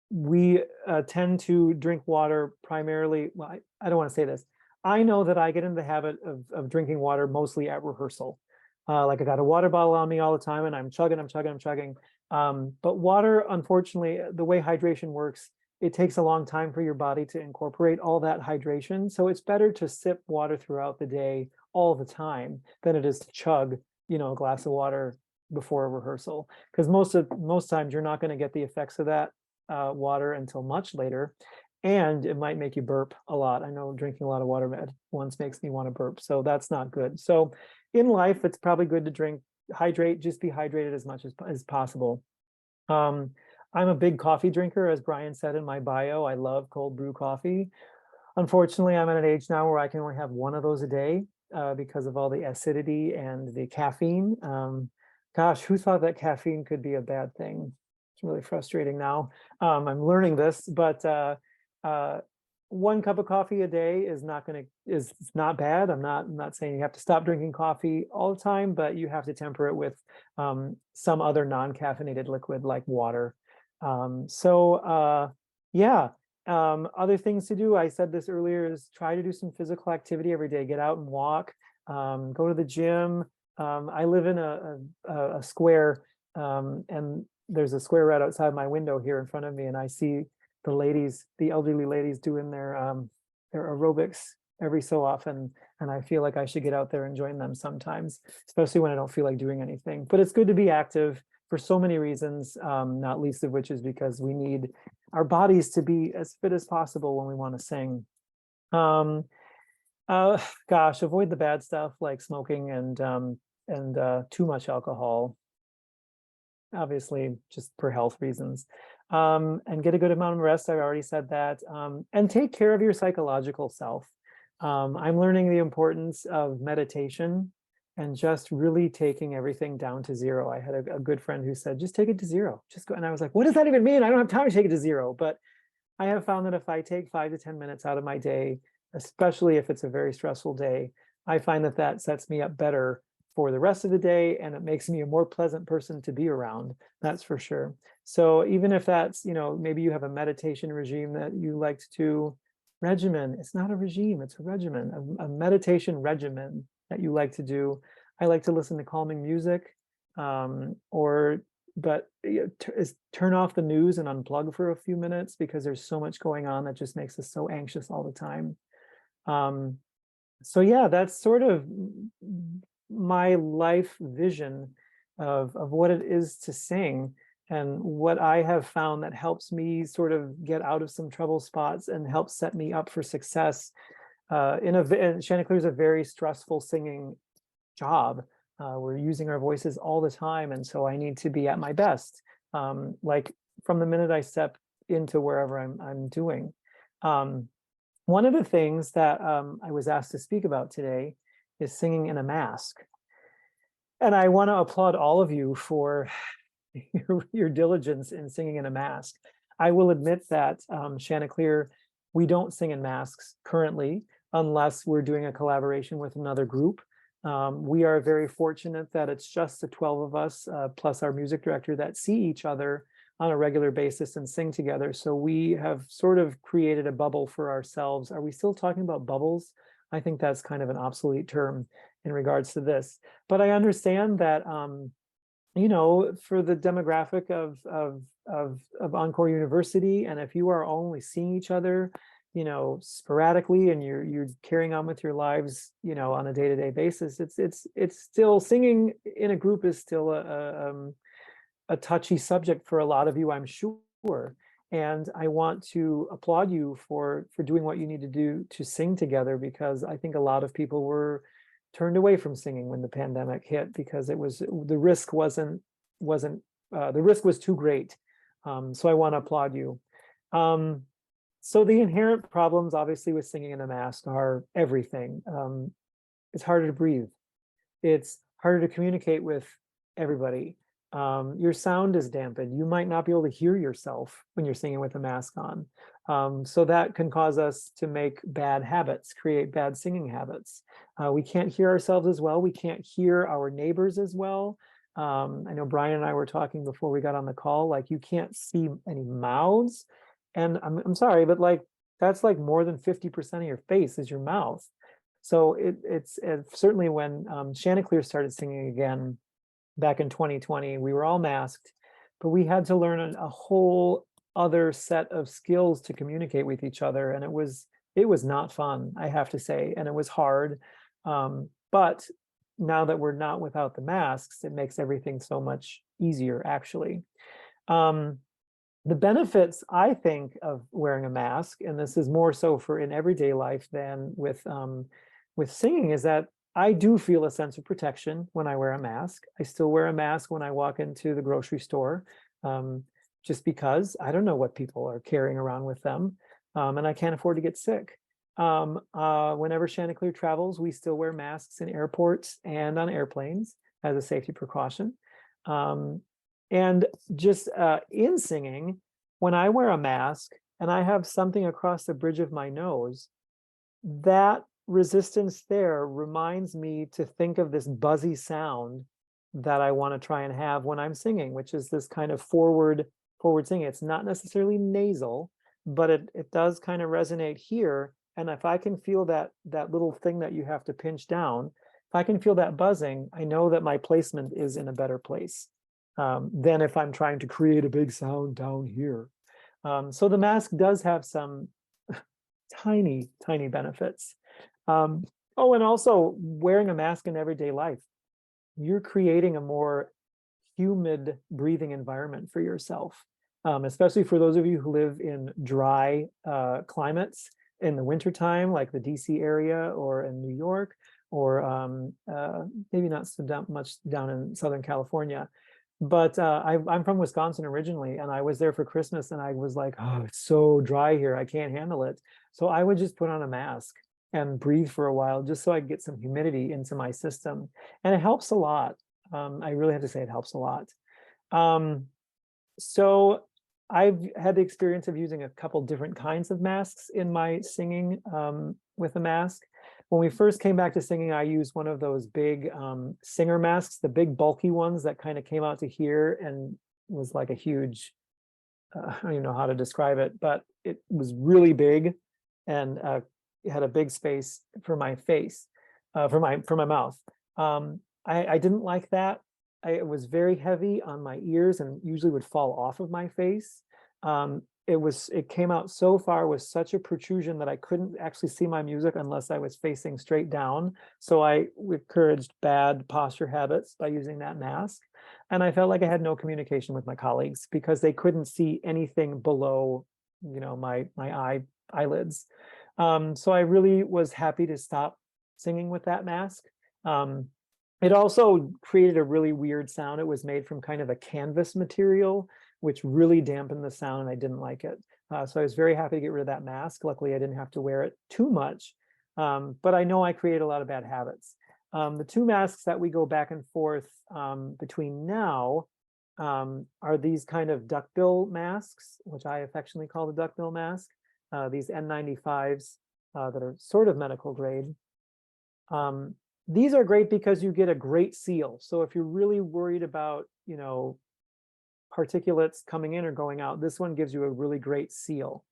We tend to drink water primarily, well, I don't want to say this. I know that I get in the habit of drinking water mostly at rehearsal. Like I got a water bottle on me all the time and I'm chugging. But water, unfortunately, the way hydration works, it takes a long time for your body to incorporate all that hydration. So it's better to sip water throughout the day all the time than it is to chug, a glass of water before a rehearsal. Because most times you're not going to get the effects of that water until much later, and it might make you burp a lot. I know drinking a lot of water at once makes me want to burp, so that's not good. So in life, it's probably good to hydrate, just be hydrated as much as possible. I'm a big coffee drinker, as Brian said in my bio. I love cold brew coffee. Unfortunately, I'm at an age now where I can only have one of those a day because of all the acidity and the caffeine. Gosh, who thought that caffeine could be a bad thing? It's really frustrating now. I'm learning this, but 1 cup of coffee a day is not bad. I'm not saying you have to stop drinking coffee all the time, but you have to temper it with some other non-caffeinated liquid like water. Other things to do, I said this earlier, is try to do some physical activity every day. Get out and walk, go to the gym. I live in a square, and there's a square right outside my window here in front of me, and I see the elderly ladies doing their aerobics every so often, and I feel like I should get out there and join them sometimes, especially when I don't feel like doing anything. But it's good to be active for so many reasons, not least of which is because we need our bodies to be as fit as possible when we want to sing. Avoid the bad stuff like smoking and too much alcohol, obviously just for health reasons. And get a good amount of rest. I already said that. And take care of your psychological self. I'm learning the importance of meditation and just really taking everything down to zero. I had a good friend who said, just take it to zero. Just go. And I was like, what does that even mean? I don't have time to take it to zero. But I have found that if I take 5 to 10 minutes out of my day, especially if it's a very stressful day, I find that sets me up better for the rest of the day, and it makes me a more pleasant person to be around. That's for sure. So even if that's, maybe you have a meditation regime that you like to do, it's not a regime, it's a regimen, a meditation regimen that you like to do. I like to listen to calming music, turn off the news and unplug for a few minutes, because there's so much going on that just makes us so anxious all the time. That's sort of my life vision of what it is to sing, and what I have found that helps me sort of get out of some trouble spots and helps set me up for success. Chanticleer is a very stressful singing job. We're using our voices all the time, and so I need to be at my best, like from the minute I step into wherever I'm doing. One of the things that I was asked to speak about today is singing in a mask. And I want to applaud all of you for your diligence in singing in a mask. I will admit that Chanticleer, we don't sing in masks currently, unless we're doing a collaboration with another group. We are very fortunate that it's just the 12 of us, plus our music director, that see each other on a regular basis and sing together. So we have sort of created a bubble for ourselves. Are we still talking about bubbles? I think that's kind of an obsolete term in regards to this. But I understand that, you know, for the demographic of Encore University, and if you are only seeing each other, you know, sporadically, and you're carrying on with your lives, you know, on a day-to-day basis, it's still, singing in a group is still a touchy subject for a lot of you, I'm sure. And I want to applaud you for doing what you need to do to sing together, because I think a lot of people were turned away from singing when the pandemic hit, because it was, the risk wasn't the risk was too great. So I want to applaud you. So the inherent problems, obviously, with singing in a mask are everything. It's harder to breathe. It's harder to communicate with everybody. Your sound is dampened. You might not be able to hear yourself when you're singing with a mask on. So that can cause us to make bad habits, create bad singing habits. We can't hear ourselves as well. We can't hear our neighbors as well. I know Brian and I were talking before we got on the call, like, you can't see any mouths. And I'm sorry, but like, that's like more than 50% of your face is your mouth. So it's certainly when Chanticleer started singing again back in 2020, we were all masked, but we had to learn a whole other set of skills to communicate with each other. And it was not fun, I have to say, and it was hard. But now that we're not without the masks, it makes everything so much easier, actually. The benefits, I think, of wearing a mask, and this is more so for in everyday life than with singing, is that I do feel a sense of protection when I wear a mask. I still wear a mask when I walk into the grocery store, just because I don't know what people are carrying around with them, and I can't afford to get sick. Whenever Chanticleer travels, we still wear masks in airports and on airplanes as a safety precaution. And just in singing, when I wear a mask and I have something across the bridge of my nose, that resistance there reminds me to think of this buzzy sound that I want to try and have when I'm singing, which is this kind of forward singing. It's not necessarily nasal, but it does kind of resonate here. And if I can feel that little thing that you have to pinch down, if I can feel that buzzing, I know that my placement is in a better place than if I'm trying to create a big sound down here. So the mask does have some tiny benefits. Oh, and also wearing a mask in everyday life, you're creating a more humid breathing environment for yourself, especially for those of you who live in dry climates in the wintertime, like the DC area or in New York, or maybe not so much down in Southern California. But I'm from Wisconsin originally, and I was there for Christmas, and I was like, oh, it's so dry here, I can't handle it. So I would just put on a mask and breathe for a while, just so I get some humidity into my system. And it helps a lot. I really have to say it helps a lot. So I've had the experience of using a couple different kinds of masks in my singing with a mask. When we first came back to singing, I used one of those big singer masks, the big bulky ones that kind of came out to here and was like a huge, I don't even know how to describe it, but it was really big and it had a big space for my face, for my mouth. I didn't like that. It was very heavy on my ears and usually would fall off of my face. It came out so far with such a protrusion that I couldn't actually see my music unless I was facing straight down. So I encouraged bad posture habits by using that mask. And I felt like I had no communication with my colleagues because they couldn't see anything below, you know, my eyelids. So I really was happy to stop singing with that mask. It also created a really weird sound. It was made from kind of a canvas material, which really dampened the sound, and I didn't like it. So I was very happy to get rid of that mask. Luckily, I didn't have to wear it too much, but I know I created a lot of bad habits. The two masks that we go back and forth between now are these kind of duckbill masks, which I affectionately call the duckbill mask, these N95s that are sort of medical grade. These are great because you get a great seal. So if you're really worried about, particulates coming in or going out, this one gives you a really great seal.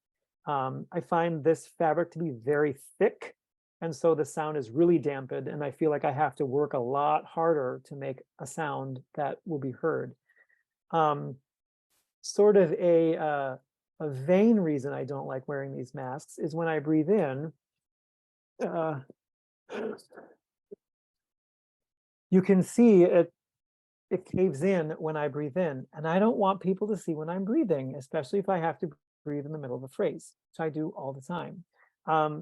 I find this fabric to be very thick, and so the sound is really dampened, and I feel like I have to work a lot harder to make a sound that will be heard. Sort of a vain reason I don't like wearing these masks is when I breathe in, uh, you can see it caves in when I breathe in, and I don't want people to see when I'm breathing, especially if I have to breathe in the middle of a phrase, which I do all the time.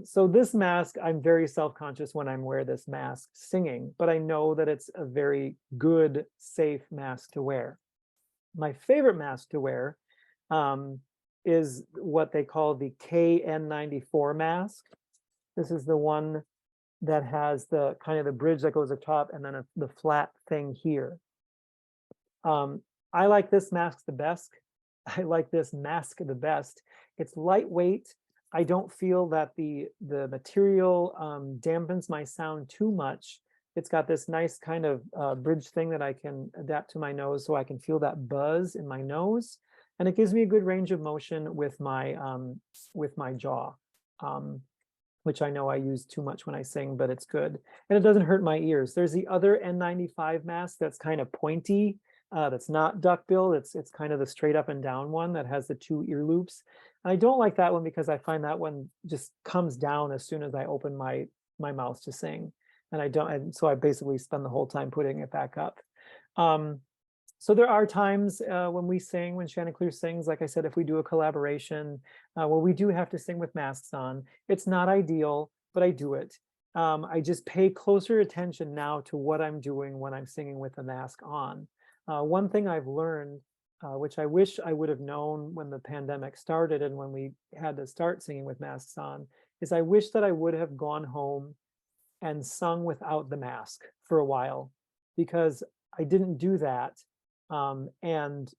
So this mask, I'm very self-conscious when I'm wearing this mask singing, but I know that it's a very good, safe mask to wear. My favorite mask to wear is what they call the KN94 mask. This is the one that has the kind of the bridge that goes atop and then the flat thing here. I like this mask the best. I like this mask the best. It's lightweight. I don't feel that the material dampens my sound too much. It's got this nice kind of bridge thing that I can adapt to my nose so I can feel that buzz in my nose. And it gives me a good range of motion with my jaw, which I know I use too much when I sing, but it's good. And it doesn't hurt my ears. There's the other N95 mask that's kind of pointy. That's not duckbill. It's kind of the straight up and down one that has the two ear loops. And I don't like that one because I find that one just comes down as soon as I open my mouth to sing. And so I basically spend the whole time putting it back up. So there are times when we sing, when Chanticleer sings, like I said, if we do a collaboration where we do have to sing with masks on. It's not ideal, but I do it. I just pay closer attention now to what I'm doing when I'm singing with a mask on. One thing I've learned, which I wish I would have known when the pandemic started and when we had to start singing with masks on, is I wish that I would have gone home and sung without the mask for a while, because I didn't do that. And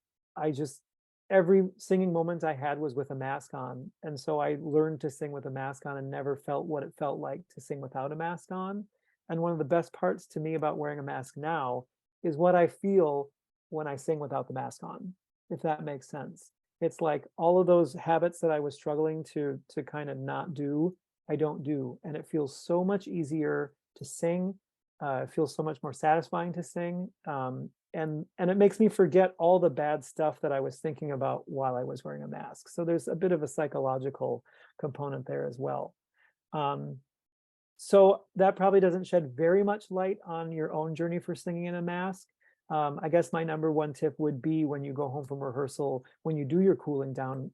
every singing moment I had was with a mask on. And so I learned to sing with a mask on and never felt what it felt like to sing without a mask on. And one of the best parts to me about wearing a mask now is what I feel when I sing without the mask on, if that makes sense. It's like all of those habits that I was struggling to kind of not do, I don't do. And it feels so much easier to sing. It feels so much more satisfying to sing. And it makes me forget all the bad stuff that I was thinking about while I was wearing a mask. So there's a bit of a psychological component there as well. So that probably doesn't shed very much light on your own journey for singing in a mask. I guess my number one tip would be when you go home from rehearsal, when you do your cooling down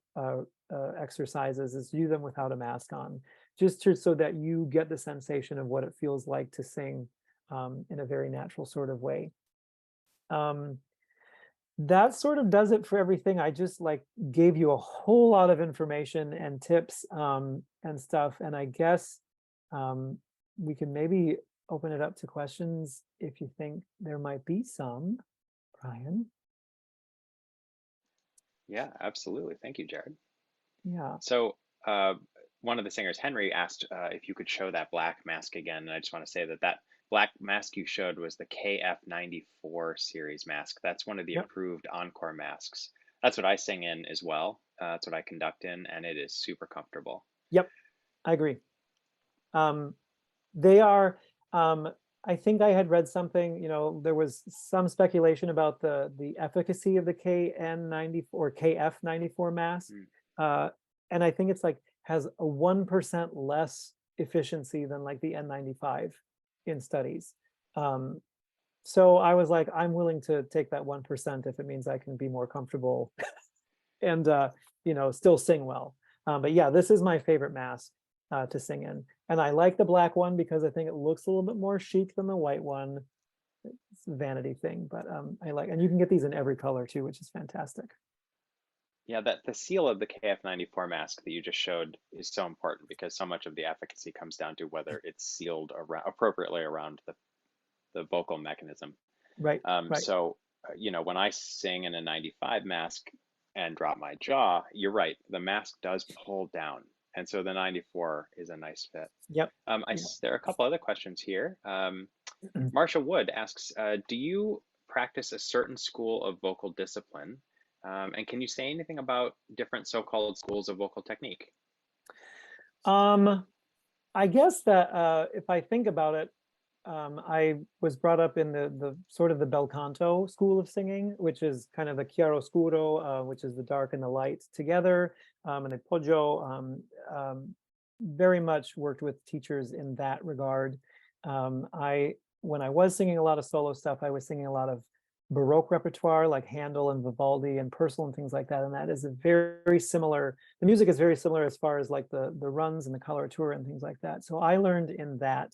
exercises, is do them without a mask on, just so that you get the sensation of what it feels like to sing in a very natural sort of way. That sort of does it for everything. I just gave you a whole lot of information and tips and stuff. And I guess we can maybe open it up to questions if you think there might be some, Brian. Yeah, absolutely. Thank you, Gerrod. Yeah. So one of the singers, Henry, asked if you could show that black mask again. And I just want to say that black mask you showed was the KF94 series mask. That's one of the approved Encore masks. That's what I sing in as well. That's what I conduct in, and it is super comfortable. Yep, I agree. They are, I think I had read something, there was some speculation about the efficacy of the KN94 or KF94 mask. And I think it's has a 1% less efficiency than the N95 in studies. So I was like, I'm willing to take that 1% if it means I can be more comfortable and still sing well. But yeah, this is my favorite mask to sing in. And I like the black one because I think it looks a little bit more chic than the white one. It's a vanity thing, but and you can get these in every color too, which is fantastic. Yeah, the seal of the KF94 mask that you just showed is so important because so much of the efficacy comes down to whether it's sealed appropriately around the vocal mechanism. Right. So, when I sing in a 95 mask and drop my jaw, you're right, the mask does pull down. And so the 94 is a nice fit. Yep. There are a couple other questions here. Marsha Wood asks, do you practice a certain school of vocal discipline? And can you say anything about different so-called schools of vocal technique? I guess that if I think about it, I was brought up in the sort of the bel canto school of singing, which is kind of the chiaroscuro, which is the dark and the light together, and the poggio. Very much worked with teachers in that regard. When I was singing a lot of solo stuff, I was singing a lot of Baroque repertoire like Handel and Vivaldi and Purcell and things like that. And that is a very similar, the music is very similar as far as like the runs and the coloratura and things like that. So I learned in that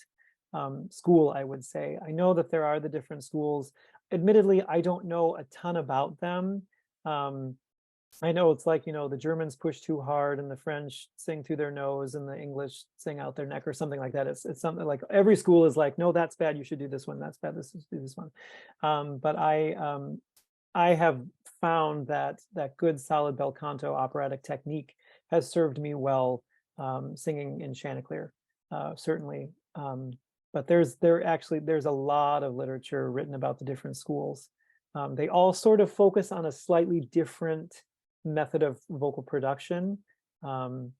school, I would say. I know that there are the different schools. Admittedly, I don't know a ton about them. I know it's like, the Germans push too hard and the French sing through their nose and the English sing out their neck or something like that. It's something like every school is like, no, that's bad. You should do this one. That's bad. Do this one. But I have found that good solid bel canto operatic technique has served me well singing in Chanticleer, certainly. But there's a lot of literature written about the different schools. They all sort of focus on a slightly different method of vocal production, and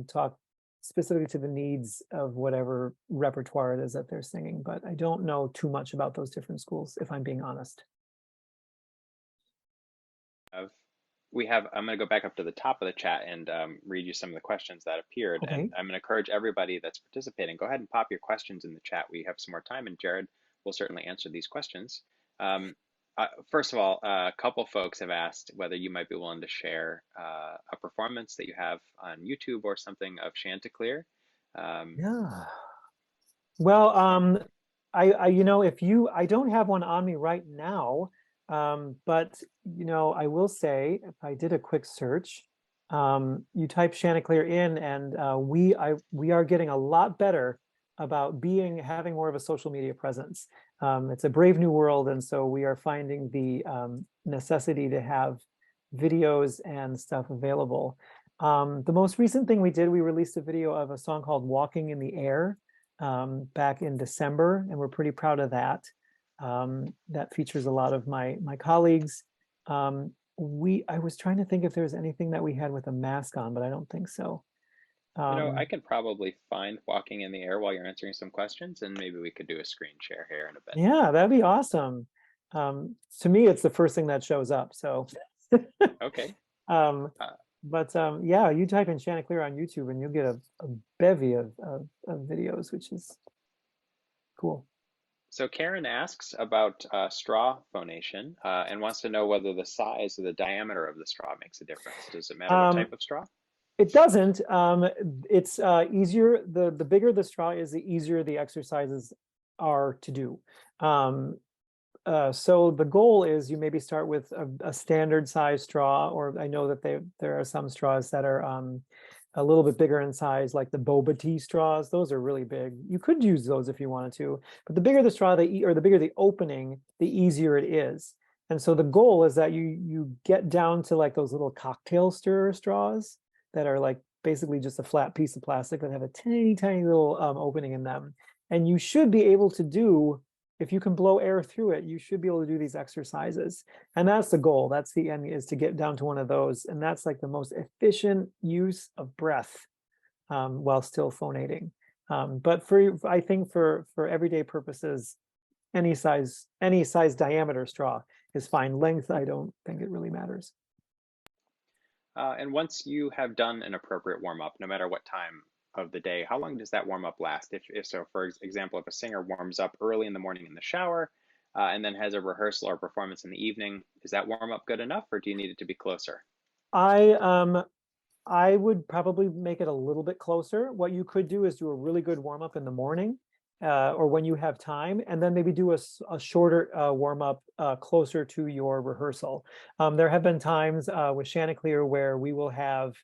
talk specifically to the needs of whatever repertoire it is that they're singing. But I don't know too much about those different schools, if I'm being honest. I'm going to go back up to the top of the chat and read you some of the questions that appeared. Okay. And I'm going to encourage everybody that's participating, go ahead and pop your questions in the chat. We have some more time, and Gerrod will certainly answer these questions. First of all, a couple folks have asked whether you might be willing to share a performance that you have on YouTube or something of Chanticleer. Yeah. Well, I don't have one on me right now, but I will say if I did a quick search, you type Chanticleer in, and we are getting a lot better about having more of a social media presence. It's a brave new world, and so we are finding the necessity to have videos and stuff available. The most recent thing we did, we released a video of a song called "Walking in the Air" back in December, and we're pretty proud of that. That features a lot of my colleagues. I was trying to think if there's anything that we had with a mask on, but I don't think so. I can probably find "Walking in the Air" while you're answering some questions, and maybe we could do a screen share here in a bit. Yeah, that'd be awesome. To me, it's the first thing that shows up. So, okay. Yeah, you type in Chanticleer on YouTube and you'll get a bevy of videos, which is cool. So Karen asks about straw phonation and wants to know whether the size or the diameter of the straw makes a difference. Does it matter what type of straw? It doesn't. It's easier. The bigger the straw is, the easier the exercises are to do. So the goal is you maybe start with a standard size straw, or I know that there are some straws that are a little bit bigger in size, like the boba tea straws. Those are really big. You could use those if you wanted to, but the bigger the straw or the bigger the opening, the easier it is. And so the goal is that you get down to like those little cocktail stirrer straws that are like basically just a flat piece of plastic that have a tiny, tiny little opening in them. And you should be able to do, if you can blow air through it, you should be able to do these exercises. And that's the goal. That's the end, is to get down to one of those. And that's like the most efficient use of breath while still phonating. But I think for everyday purposes, any size diameter straw is fine. Length, I don't think it really matters. And once you have done an appropriate warm-up, no matter what time of the day, how long does that warm-up last? If so, for example, if a singer warms up early in the morning in the shower and then has a rehearsal or performance in the evening, is that warm-up good enough, or do you need it to be closer? I would probably make it a little bit closer. What you could do is do a really good warm-up in the morning or when you have time, and then maybe do a shorter warm-up closer to your rehearsal. There have been times with Chanticleer where we will have,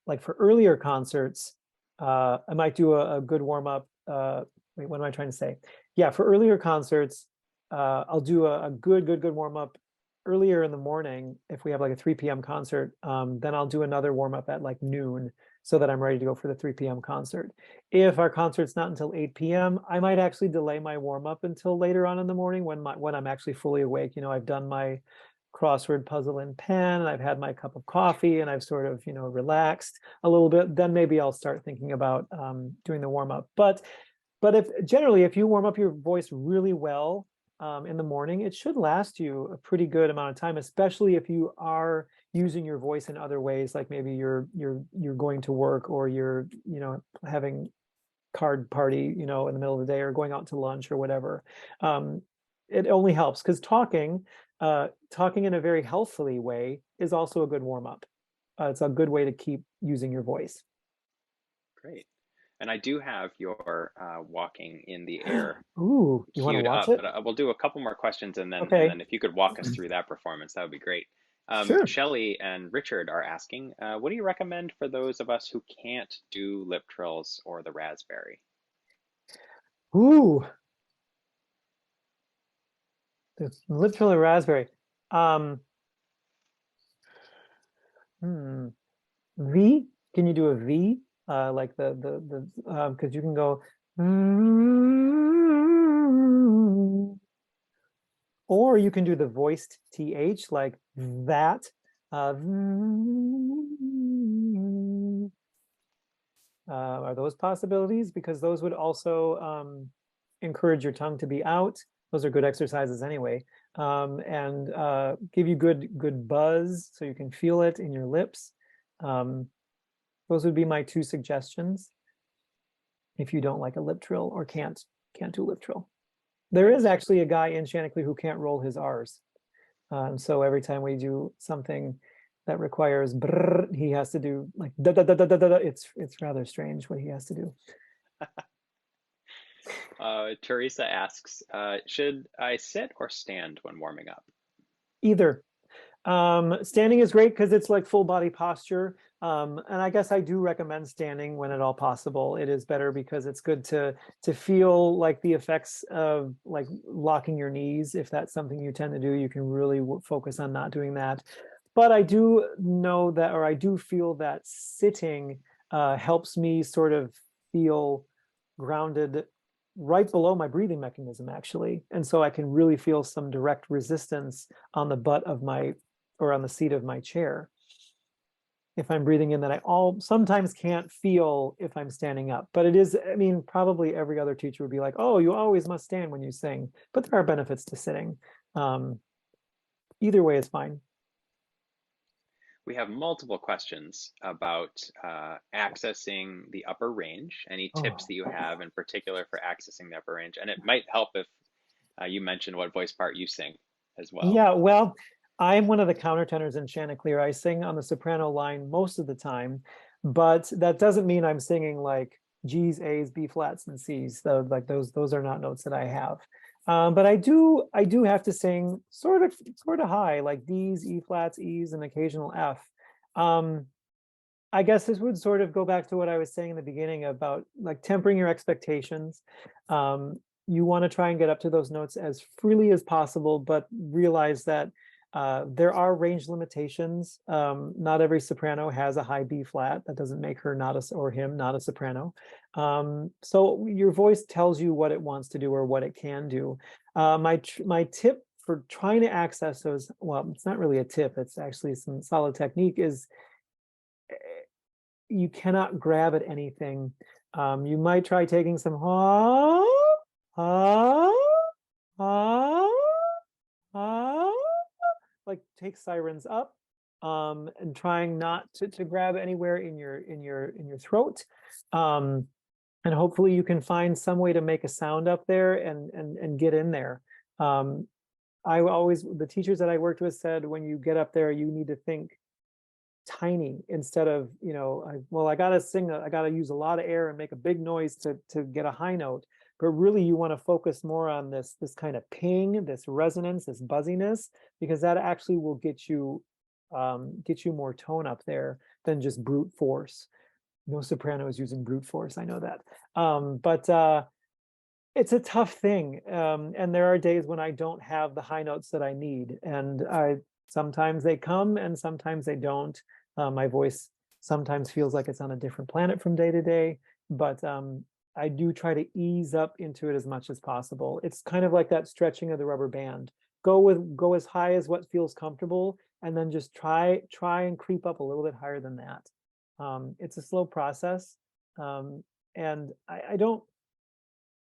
like for earlier concerts, I might do a good warm-up. Wait, what am I trying to say? Yeah, for earlier concerts, I'll do a good warm-up earlier in the morning. If we have like a 3 p.m. concert, then I'll do another warm-up at like noon so that I'm ready to go for the 3 p.m. concert. If our concert's not until 8 p.m., I might actually delay my warm-up until later on in the morning when I'm actually fully awake. I've done my crossword puzzle in pen, and I've had my cup of coffee, and I've sort of, relaxed a little bit. Then maybe I'll start thinking about doing the warm-up. But if you warm up your voice really well in the morning, it should last you a pretty good amount of time, especially if you are using your voice in other ways, like maybe you're going to work, or you're having card party in the middle of the day, or going out to lunch or whatever. It only helps, because talking in a very healthily way is also a good warm-up. It's a good way to keep using your voice. Great. And I do have your walking in the air Ooh, you want to queued watch up, it? but we'll do a couple more questions, and Okay. then if you could walk us through that performance, that would be great. Sure. Shelley and Richard are asking, what do you recommend for those of us who can't do lip trills or the raspberry? Ooh, the lip trill or raspberry. V. Can you do a V? Like the because you can go, or you can do the voiced TH, like that. Are those possibilities? Because those would also encourage your tongue to be out. Those are good exercises anyway, and give you good buzz, so you can feel it in your lips. Those would be my 2 suggestions if you don't like a lip trill or can't do lip trill. There is actually a guy in Chanticleer who can't roll his R's. So every time we do something that requires brrr, he has to do like da da da da da da. It's rather strange what he has to do. Teresa asks, should I sit or stand when warming up? Either. Standing is great because it's like full body posture. And I guess I do recommend standing when at all possible. It is better because it's good to feel like the effects of like locking your knees. If that's something you tend to do, you can really focus on not doing that. But I do know that, or I do feel that sitting helps me sort of feel grounded right below my breathing mechanism, actually. And so I can really feel some direct resistance on the butt of or on the seat of my chair if I'm breathing in, that I sometimes can't feel if I'm standing up. But it is, I mean, probably every other teacher would be like, oh, you always must stand when you sing. But there are benefits to sitting. Either way is fine. We have multiple questions about accessing the upper range. Any tips that you have in particular for accessing the upper range? And it might help if you mentioned what voice part you sing as well. Yeah, well, I'm one of the countertenors in Chanticleer. I sing on the soprano line most of the time, but that doesn't mean I'm singing like G's, A's, B flats, and C's. Though, like those are not notes that I have. But I do have to sing sort of high, like D's, E flats, E's, and occasional F. I guess this would sort of go back to what I was saying in the beginning about like tempering your expectations. You want to try and get up to those notes as freely as possible, but realize that there are range limitations. Not every soprano has a high B flat. That doesn't make her or him not a soprano. So your voice tells you what it wants to do or what it can do. My tip for trying to access those, well, it's not really a tip, it's actually some solid technique, is you cannot grab at anything. You might try taking some like take sirens up, and trying not to grab anywhere in your throat. And hopefully you can find some way to make a sound up there and get in there. The teachers that I worked with said, when you get up there, you need to think tiny instead of, I gotta sing, I gotta use a lot of air and make a big noise to get a high note. But really you want to focus more on this kind of ping, this resonance, this buzziness, because that actually will get you more tone up there than just brute force. No soprano is using brute force, I know that. But it's a tough thing. And there are days when I don't have the high notes that I need. And sometimes they come and sometimes they don't. My voice sometimes feels like it's on a different planet from day to day, but I do try to ease up into it as much as possible. It's kind of like that stretching of the rubber band. Go as high as what feels comfortable, and then just try and creep up a little bit higher than that. It's a slow process, and I don't.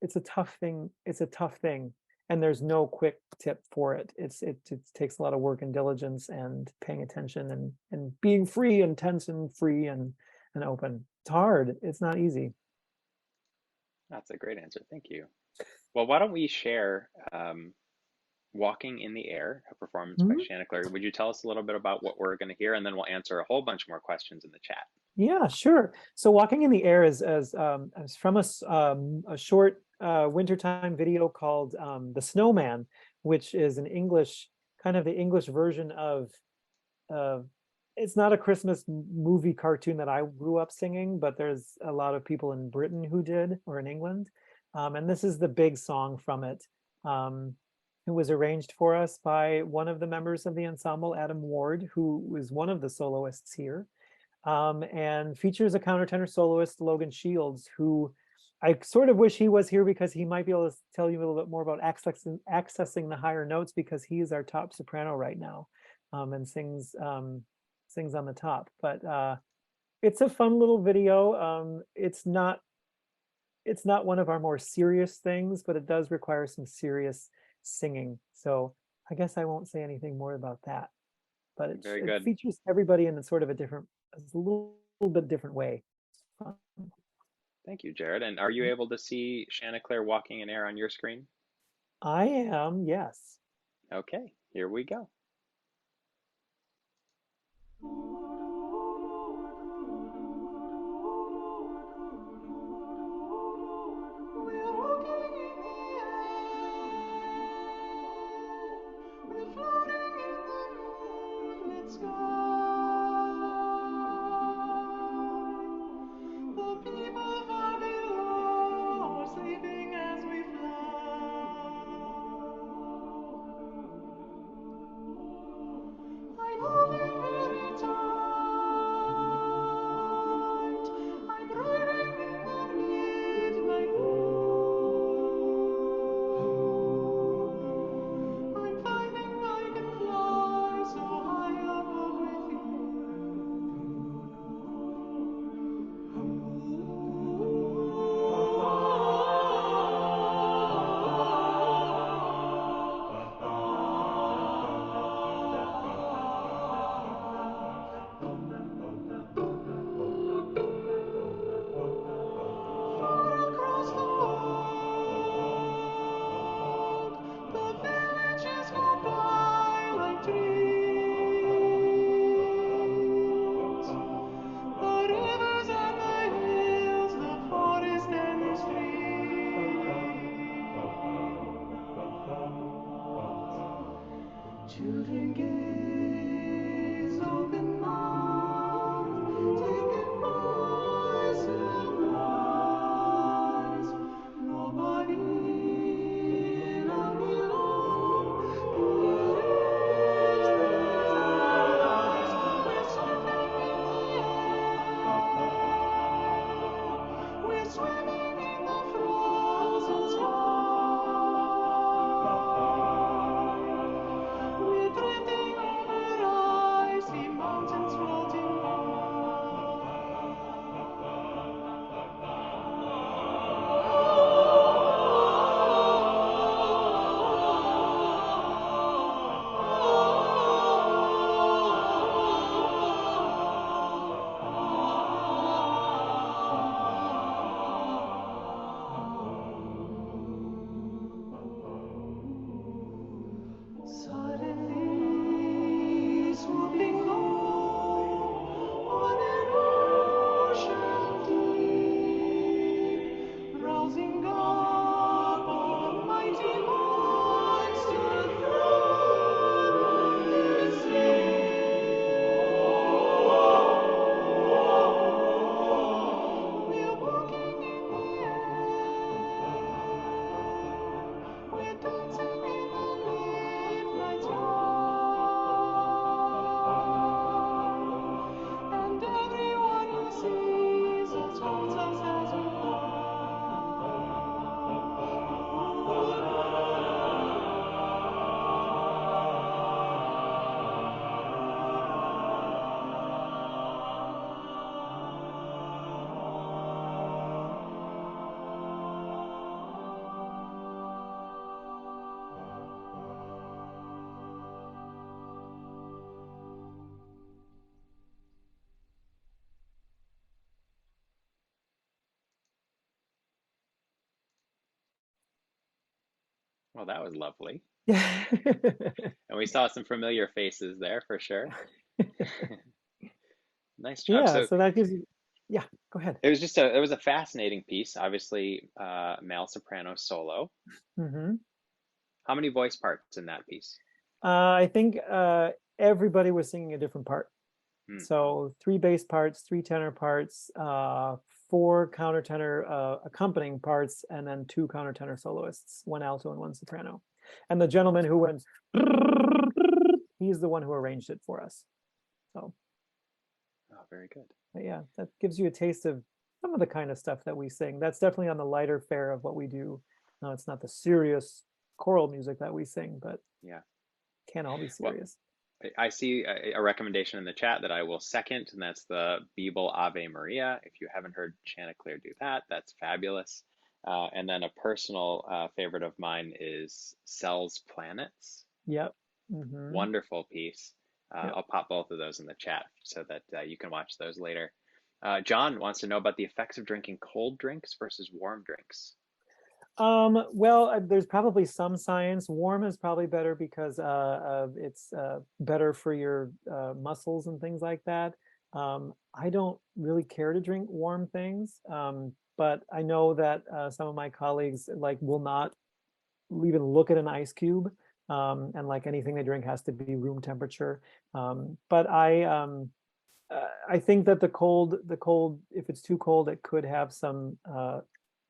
It's a tough thing. It's a tough thing, and there's no quick tip for it. It takes a lot of work and diligence and paying attention and being free and tense and free and open. It's hard. It's not easy. That's a great answer. Thank you. Well, why don't we share Walking in the Air, a performance by Mhm. Chanticleer. Would you tell us a little bit about what we're going to hear, and then we'll answer a whole bunch more questions in the chat. Yeah, sure. So Walking in the Air is from a short wintertime video called The Snowman, which is an English, kind of the English version of, it's not a Christmas movie cartoon that I grew up singing, but there's a lot of people in Britain who did, or in England. And this is the big song from it. It was arranged for us by one of the members of the ensemble, Adam Ward, who was one of the soloists here. And features a countertenor soloist, Logan Shields, who I sort of wish he was here because he might be able to tell you a little bit more about accessing the higher notes, because he is our top soprano right now, and sings on the top. But it's a fun little video. It's not one of our more serious things, but it does require some serious singing. So I guess I won't say anything more about that. But Very it good. features everybody in a sort of a little bit different way. Thank you, Gerrod. And are you able to see Chanticleer Walking in Air on your screen? I am, yes. Okay, here we go. Children gaze open mouthed, taken by surprise. Nobody now below believes these eyes. We're surfing in the air. We're swimming in the frozen sky. We're drifting over Well, that was lovely. Yeah. And we saw some familiar faces there for sure. Nice job. Yeah, So so that gives you, yeah, go ahead. it was a fascinating piece, obviously, male soprano solo. Hmm. How many voice parts in that piece? I think everybody was singing a different part. Hmm. So 3 bass parts, 3 tenor parts, 4 countertenor accompanying parts, and then 2 countertenor soloists, 1 alto and 1 soprano. And the gentleman who went, he's the one who arranged it for us. So Oh, very good. yeah, that gives you a taste of some of the kind of stuff that we sing. That's definitely on the lighter fare of what we do. No, it's not the serious choral music that we sing, but Yeah. can't all be Well, serious. I see a recommendation in the chat that I will second, and that's the Biebel Ave Maria. If you haven't heard Chanticleer do that, that's fabulous. And then a personal favorite of mine is Cell's Planets. Yep. Hmm. Wonderful piece. Yep. I'll pop both of those in the chat so that you can watch those later. John wants to know about the effects of drinking cold drinks versus warm drinks. Well, there's probably some science. Warm is probably better because it's better for your muscles and things like that. I don't really care to drink warm things, but I know that some of my colleagues like will not even look at an ice cube, and like anything they drink has to be room temperature. But I think that the cold, if it's too cold, it could have some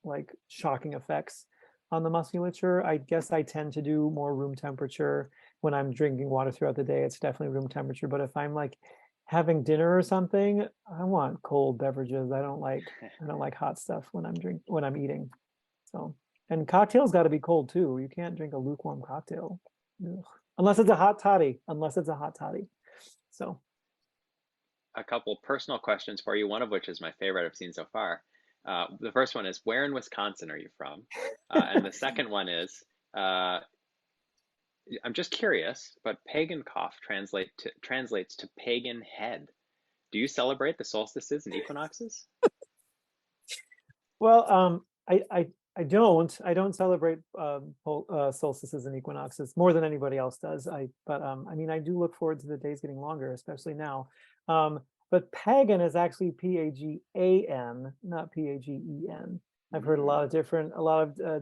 like shocking effects on the musculature. I guess I tend to do more room temperature when I'm drinking water throughout the day. It's definitely room temperature. But if I'm like having dinner or something, I want cold beverages. I don't like hot stuff when I'm eating. So, and cocktails got to be cold too. You can't drink a lukewarm cocktail. Ugh. Unless it's a hot toddy. So, A couple personal questions for you, one of which is my favorite I've seen so far. The first one is, where in Wisconsin are you from? And the second one is, I'm just curious, but Pagenkopf translates to pagan head. Do you celebrate the solstices and equinoxes? well, I don't celebrate solstices and equinoxes more than anybody else does. But I mean, I do look forward to the days getting longer, especially now. But pagan is actually Pagan, not Pagen. I've heard a lot of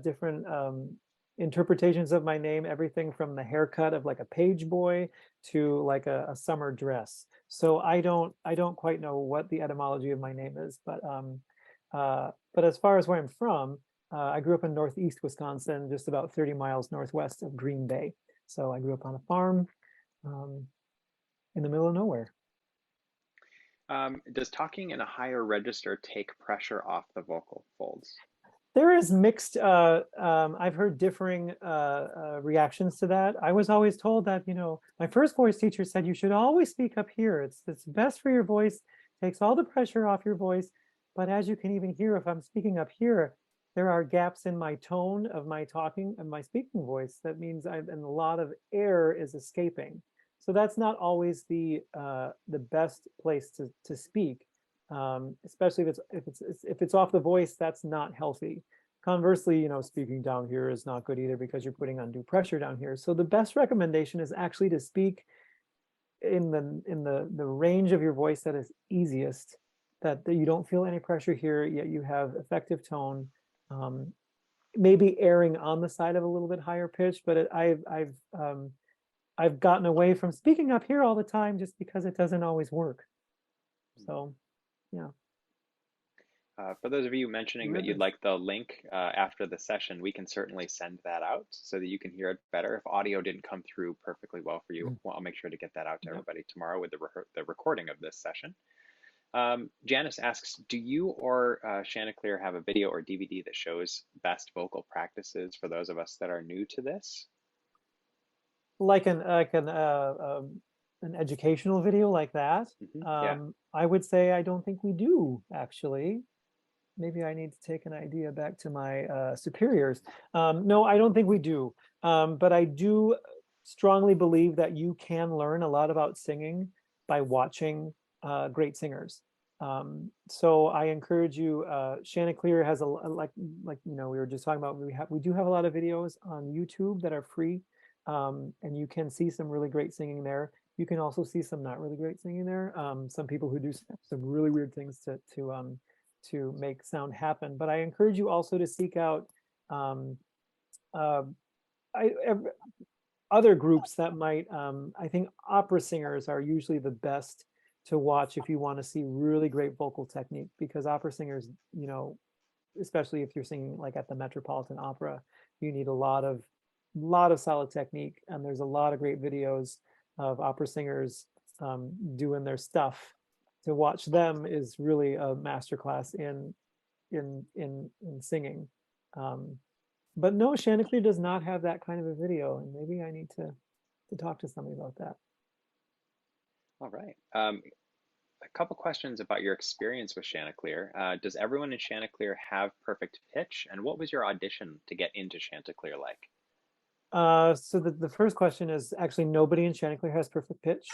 different interpretations of my name, everything from the haircut of like a page boy to like a summer dress. So I don't quite know what the etymology of my name is, but as far as where I'm from, I grew up in northeast Wisconsin, just about 30 miles northwest of Green Bay. So I grew up on a farm in the middle of nowhere. Does talking in a higher register take pressure off the vocal folds? There is mixed, I've heard differing reactions to that. I was always told that, my first voice teacher said you should always speak up here. It's best for your voice, takes all the pressure off your voice. But as you can even hear, if I'm speaking up here, there are gaps in my tone of my talking and my speaking voice. That means and a lot of air is escaping. So that's not always the best place to speak, especially if it's off the voice. That's not healthy. Conversely, speaking down here is not good either because you're putting undue pressure down here. So the best recommendation is actually to speak in the range of your voice that is easiest, that you don't feel any pressure here, yet you have effective tone. Maybe erring on the side of a little bit higher pitch, but I've gotten away from speaking up here all the time just because it doesn't always work. So, yeah. For those of you mentioning that you'd like the link after the session, we can certainly send that out so that you can hear it better. If audio didn't come through perfectly well for you, well, I'll make sure to get that out to everybody tomorrow with the recording of this session. Janice asks, do you or Chanticleer have a video or DVD that shows best vocal practices for those of us that are new to this? Like an educational video like that? Yeah. I would say I don't think we do, actually. Maybe I need to take an idea back to my superiors. No, I don't think we do. But I do strongly believe that you can learn a lot about singing by watching great singers. So I encourage you, Chanticleer has like we were just talking about, we do have a lot of videos on YouTube that are free, and you can see some really great singing there. You can also see some not really great singing there. Some people who do some really weird things to make sound happen. But I encourage you also to seek out um, uh, other groups that might, I think opera singers are usually the best to watch if you want to see really great vocal technique, because opera singers, especially if you're singing like at the Metropolitan Opera, you need a lot of solid technique, and there's a lot of great videos of opera singers doing their stuff. To watch them is really a masterclass in singing. But no, Chanticleer does not have that kind of a video, and maybe I need to talk to somebody about that. All right. A couple questions about your experience with Chanticleer. Does everyone in Chanticleer have perfect pitch? And what was your audition to get into Chanticleer like? So the first question is actually nobody in Chanticleer has perfect pitch.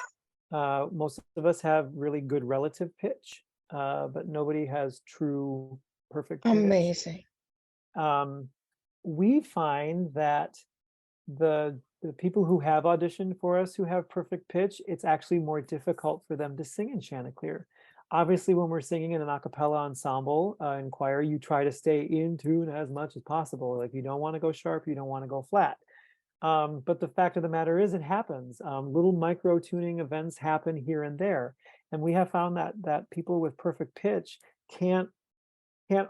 Most of us have really good relative pitch, but nobody has true perfect pitch. Amazing. We find that the people who have auditioned for us who have perfect pitch, it's actually more difficult for them to sing in Chanticleer. Obviously, when we're singing in an a cappella ensemble in choir, you try to stay in tune as much as possible. Like, you don't want to go sharp, you don't want to go flat. But the fact of the matter is, it happens. Little micro tuning events happen here and there, and we have found that people with perfect pitch can't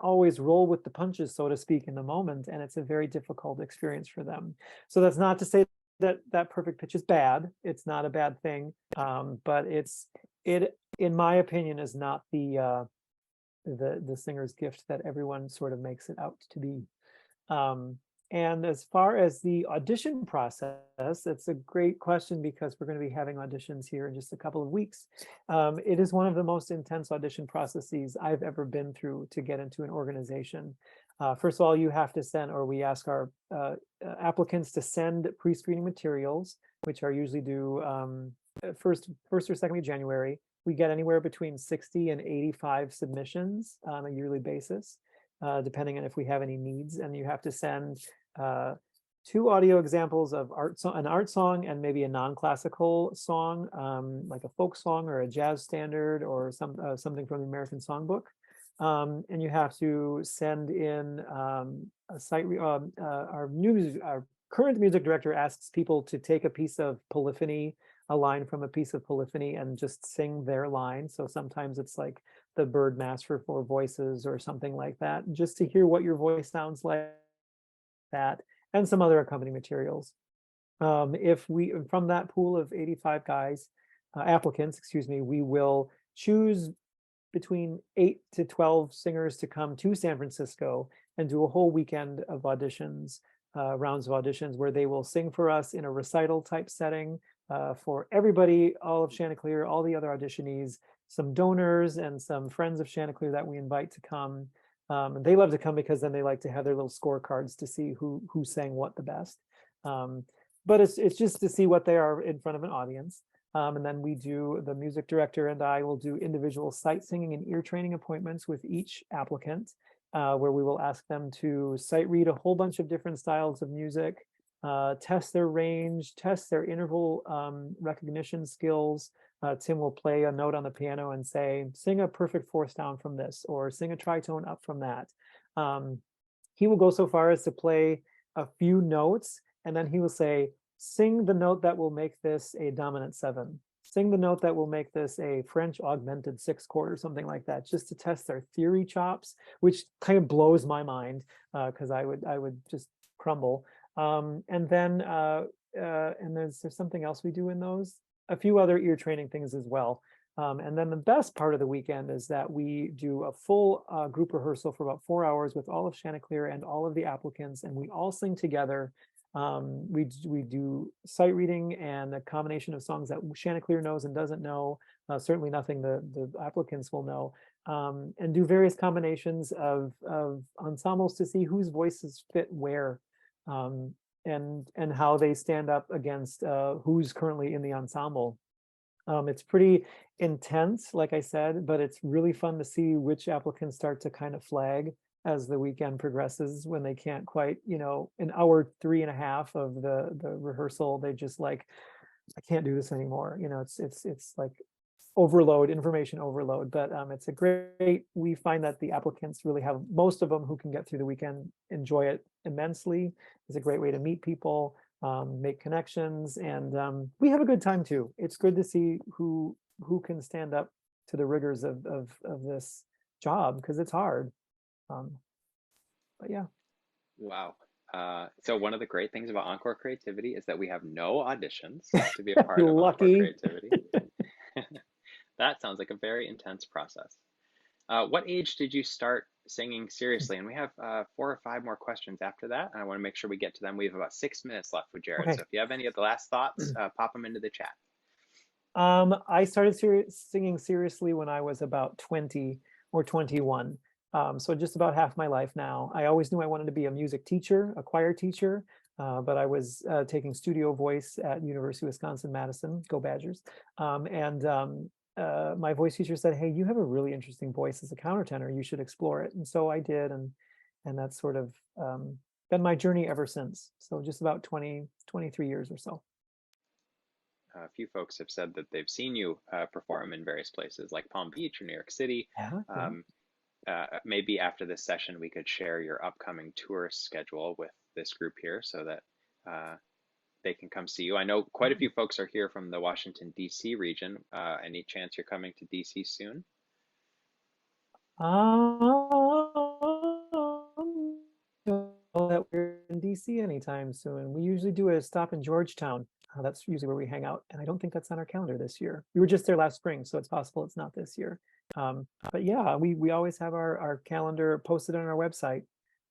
always roll with the punches, so to speak, in the moment, and it's a very difficult experience for them. So that's not to say that perfect pitch is bad. It's not a bad thing, but it, in my opinion, is not the singer's gift that everyone sort of makes it out to be. And as far as the audition process, it's a great question, because we're going to be having auditions here in just a couple of weeks. It is one of the most intense audition processes I've ever been through to get into an organization. First of all, you have to send, or we ask our applicants to send pre-screening materials, which are usually due first or second week of January. We get anywhere between 60 and 85 submissions on a yearly basis, depending on if we have any needs. And you have to send 2 audio examples of an art song and maybe a non-classical song, like a folk song or a jazz standard or something from the American Songbook. And you have to send in a site. Our current music director asks people to take a piece of polyphony, a line from a piece of polyphony, and just sing their line. So sometimes it's like the Bird Mass for 4 voices or something like that, just to hear what your voice sounds like. That and some other accompanying materials. If we, from that pool of 85 applicants, we will choose between 8 to 12 singers to come to San Francisco and do a whole weekend of auditions, rounds of auditions, where they will sing for us in a recital type setting for everybody, all of Chanticleer, all the other auditionees, some donors and some friends of Chanticleer that we invite to come. And they love to come because then they like to have their little scorecards to see who sang what the best. But it's just to see what they are in front of an audience. And then the music director and I will do individual sight singing and ear training appointments with each applicant, where we will ask them to sight read a whole bunch of different styles of music, test their range, test their interval recognition skills. Tim will play a note on the piano and say, sing a perfect 4th down from this, or sing a tritone up from that. He will go so far as to play a few notes, and then he will say, sing the note that will make this a dominant 7. Sing the note that will make this a French augmented 6 chord or something like that, just to test their theory chops, which kind of blows my mind, because I would just crumble. And then there's something else we do in those. A few other ear training things as well. And then the best part of the weekend is that we do a full group rehearsal for about 4 hours with all of Chanticleer and all of the applicants, and we all sing together. We do sight reading and a combination of songs that Chanticleer knows and doesn't know, certainly nothing the applicants will know, and do various combinations of ensembles to see whose voices fit where. And how they stand up against who's currently in the ensemble. It's pretty intense, like I said, but it's really fun to see which applicants start to kind of flag as the weekend progresses when they can't quite, an hour 3.5 of the rehearsal, they just like, I can't do this anymore. It's like overload, information overload, but it's a great, we find that the applicants really have, most of them who can get through the weekend enjoy it immensely. It's a great way to meet people, make connections, and we have a good time too. It's good to see who can stand up to the rigors of this job, because it's hard. But yeah. Wow. So one of the great things about Encore Creativity is that we have no auditions to be a part of Encore Lucky. Creativity. That sounds like a very intense process. What age did you start singing seriously? And we have 4 or 5 more questions after that. And I want to make sure we get to them. We have about 6 minutes left with Gerrod. Okay. So if you have any of the last thoughts, pop them into the chat. I started singing seriously when I was about 20 or 21. So just about half my life now. I always knew I wanted to be a music teacher, a choir teacher, but I was taking studio voice at University of Wisconsin-Madison, go Badgers. My voice teacher said, "Hey, you have a really interesting voice as a countertenor. You should explore it." And so I did, and that's sort of been my journey ever since. So just about 23 years or so. A few folks have said that they've seen you perform in various places like Palm Beach or New York City. Yeah. Maybe after this session, we could share your upcoming tour schedule with this group here so that they can come see you. I know quite a few folks are here from the Washington, D.C. region. Any chance you're coming to D.C. soon? That we're in DC anytime soon. We usually do a stop in Georgetown. That's usually where we hang out, and I don't think that's on our calendar this year. We were just there last spring, so it's possible it's not this year. But yeah, we always have our calendar posted on our website,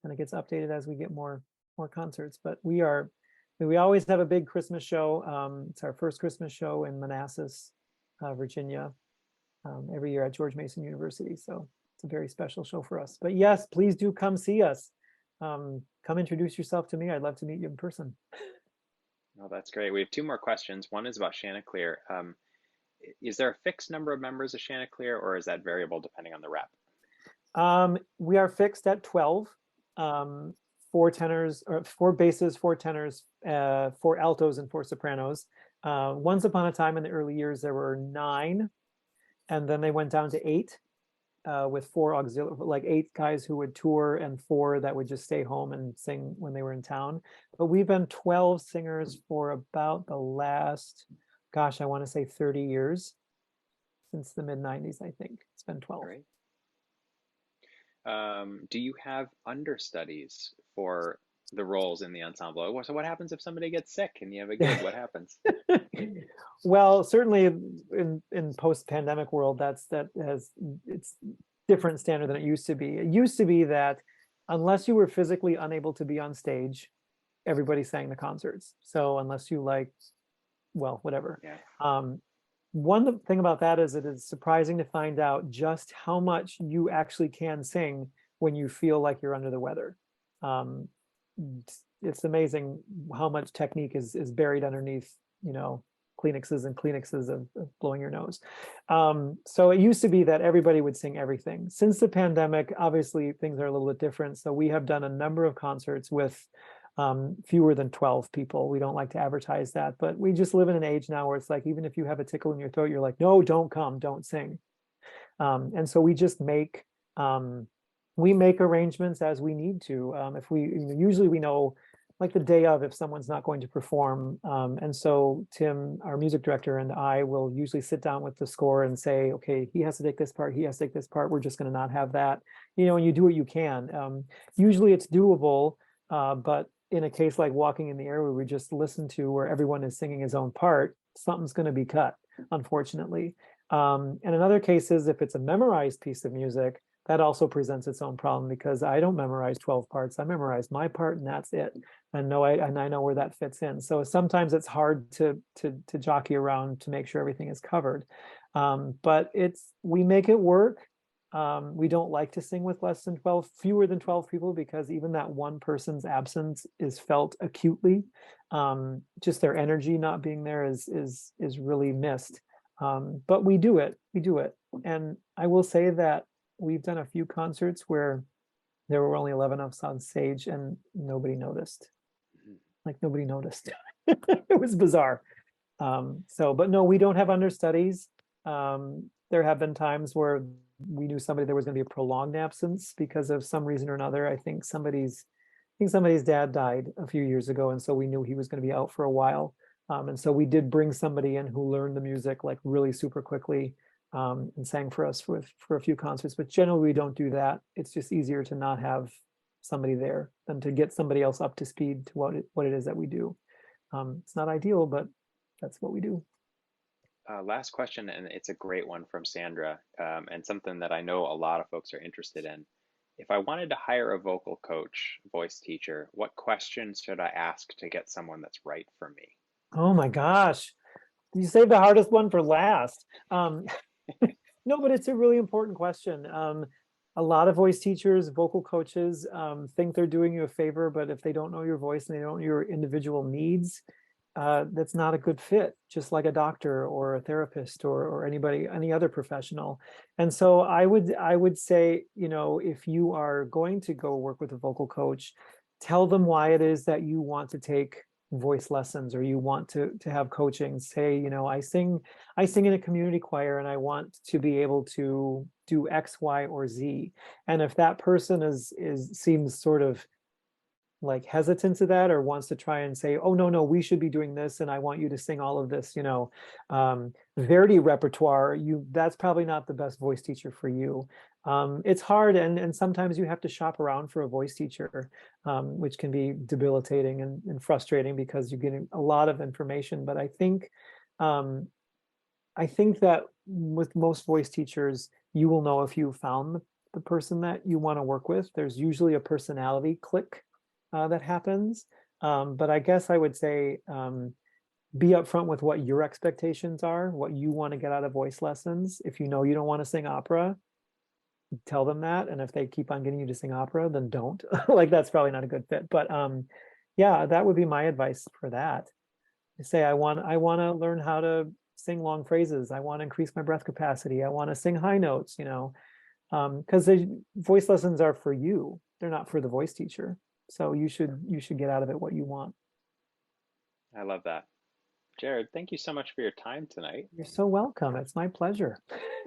and it gets updated as we get more concerts. But we always have a big Christmas show. It's our first Christmas show in Manassas, Virginia, every year at George Mason University. So it's a very special show for us. But yes, please do come see us. Come introduce yourself to me. I'd love to meet you in person. Oh, that's great. We have 2 more questions. One is about Chanticleer. Is there a fixed number of members of Chanticleer, or is that variable depending on the rep? We are fixed at 12. 4 tenors, or 4 basses, 4 tenors, 4 altos, and 4 sopranos. Once upon a time in the early years, there were 9, and then they went down to 8. With 4 auxiliary, like 8 guys who would tour and 4 that would just stay home and sing when they were in town. But we've been 12 singers for about the last, gosh, I want to say 30 years, since the mid-90s, I think. It's been 12. Great. Do you have understudies for the roles in the ensemble? So what happens if somebody gets sick and you have a gig? What happens? Well, certainly in post-pandemic world, it's different standard than it used to be. It used to be that unless you were physically unable to be on stage, everybody sang the concerts. So unless you whatever. Yeah. One thing about that is it is surprising to find out just how much you actually can sing when you feel like you're under the weather. It's amazing how much technique is buried underneath, Kleenexes and Kleenexes of blowing your nose. So it used to be that everybody would sing everything. Since the pandemic, obviously things are a little bit different. So we have done a number of concerts with fewer than 12 people. We don't like to advertise that, but we just live in an age now where it's like, even if you have a tickle in your throat, you're like, no, don't come, don't sing. And so we just make arrangements as we need to. If we, usually we know like the day of if someone's not going to perform. And so Tim, our music director, and I will usually sit down with the score and say, okay, he has to take this part, he has to take this part. We're just going to not have that, and you do what you can. Usually it's doable, but in a case like Walking in the Air, where we just listen to where everyone is singing his own part, something's going to be cut, unfortunately. And in other cases, if it's a memorized piece of music, that also presents its own problem, because I don't memorize 12 parts. I memorize my part and that's it. And I know where that fits in. So sometimes it's hard to jockey around to make sure everything is covered. But we make it work. We don't like to sing with fewer than 12 people, because even that one person's absence is felt acutely. Just their energy not being there is really missed. But we do it. And I will say that we've done a few concerts where there were only 11 of us on stage and nobody noticed. Mhm. Like nobody noticed. It was bizarre. But no, we don't have understudies. There have been times where we knew there was going to be a prolonged absence because of some reason or another. I think somebody's dad died a few years ago, and so we knew he was going to be out for a while. And so we did bring somebody in who learned the music like really super quickly, and sang for us for a few concerts. But generally, we don't do that. It's just easier to not have somebody there than to get somebody else up to speed to what it is that we do. It's not ideal, but that's what we do. Last question, and it's a great one from Sandra, and something that I know a lot of folks are interested in. If I wanted to hire a vocal coach, voice teacher, what questions should I ask to get someone that's right for me? Oh my gosh, you saved the hardest one for last. No, but it's a really important question. A lot of voice teachers, vocal coaches, think they're doing you a favor, but if they don't know your voice and they don't know your individual needs, that's not a good fit, just like a doctor or a therapist or any other professional. And so I would say, if you are going to go work with a vocal coach, tell them why it is that you want to take voice lessons or you want to have coaching. Say, I sing in a community choir and I want to be able to do X, Y, or Z. And if that person seems sort of like hesitant to that or wants to try and say, oh no, we should be doing this and I want you to sing all of this, Verdi repertoire, that's probably not the best voice teacher for you. It's hard, and sometimes you have to shop around for a voice teacher, which can be debilitating and frustrating because you're getting a lot of information. But I think that with most voice teachers, you will know if you found the person that you want to work with. There's usually a personality click that happens. But I guess I would say be upfront with what your expectations are, what you want to get out of voice lessons. If you know you don't want to sing opera, tell them that. And if they keep on getting you to sing opera, then don't. Like that's probably not a good fit. But yeah, that would be my advice for that. Say I want to learn how to sing long phrases. I want to increase my breath capacity. I want to sing high notes, because the voice lessons are for you. They're not for the voice teacher. So you should get out of it what you want. I love that. Gerrod, thank you so much for your time tonight. You're so welcome. It's my pleasure.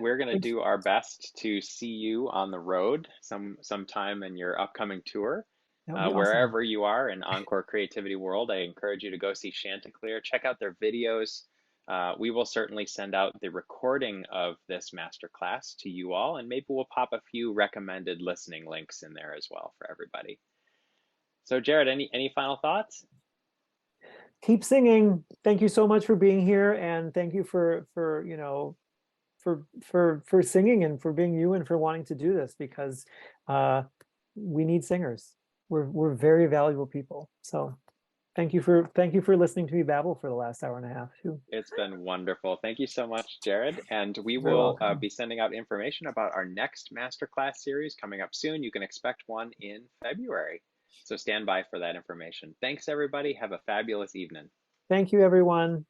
We're going to do our best to see you on the road sometime in your upcoming tour. That would be awesome. Wherever you are in Encore Creativity World, I encourage you to go see Chanticleer. Check out their videos. We will certainly send out the recording of this masterclass to you all, and maybe we'll pop a few recommended listening links in there as well for everybody. So Gerrod, any final thoughts? Keep singing. Thank you so much for being here, and thank you for singing and for being you and for wanting to do this, because we need singers. We're very valuable people. So thank you for listening to me babble for the last hour and a half too. It's been wonderful. Thank you so much, Gerrod. And we You're will welcome. be sending out information about our next masterclass series coming up soon. You can expect one in February. So stand by for that information. Thanks, everybody. Have a fabulous evening. Thank you, everyone.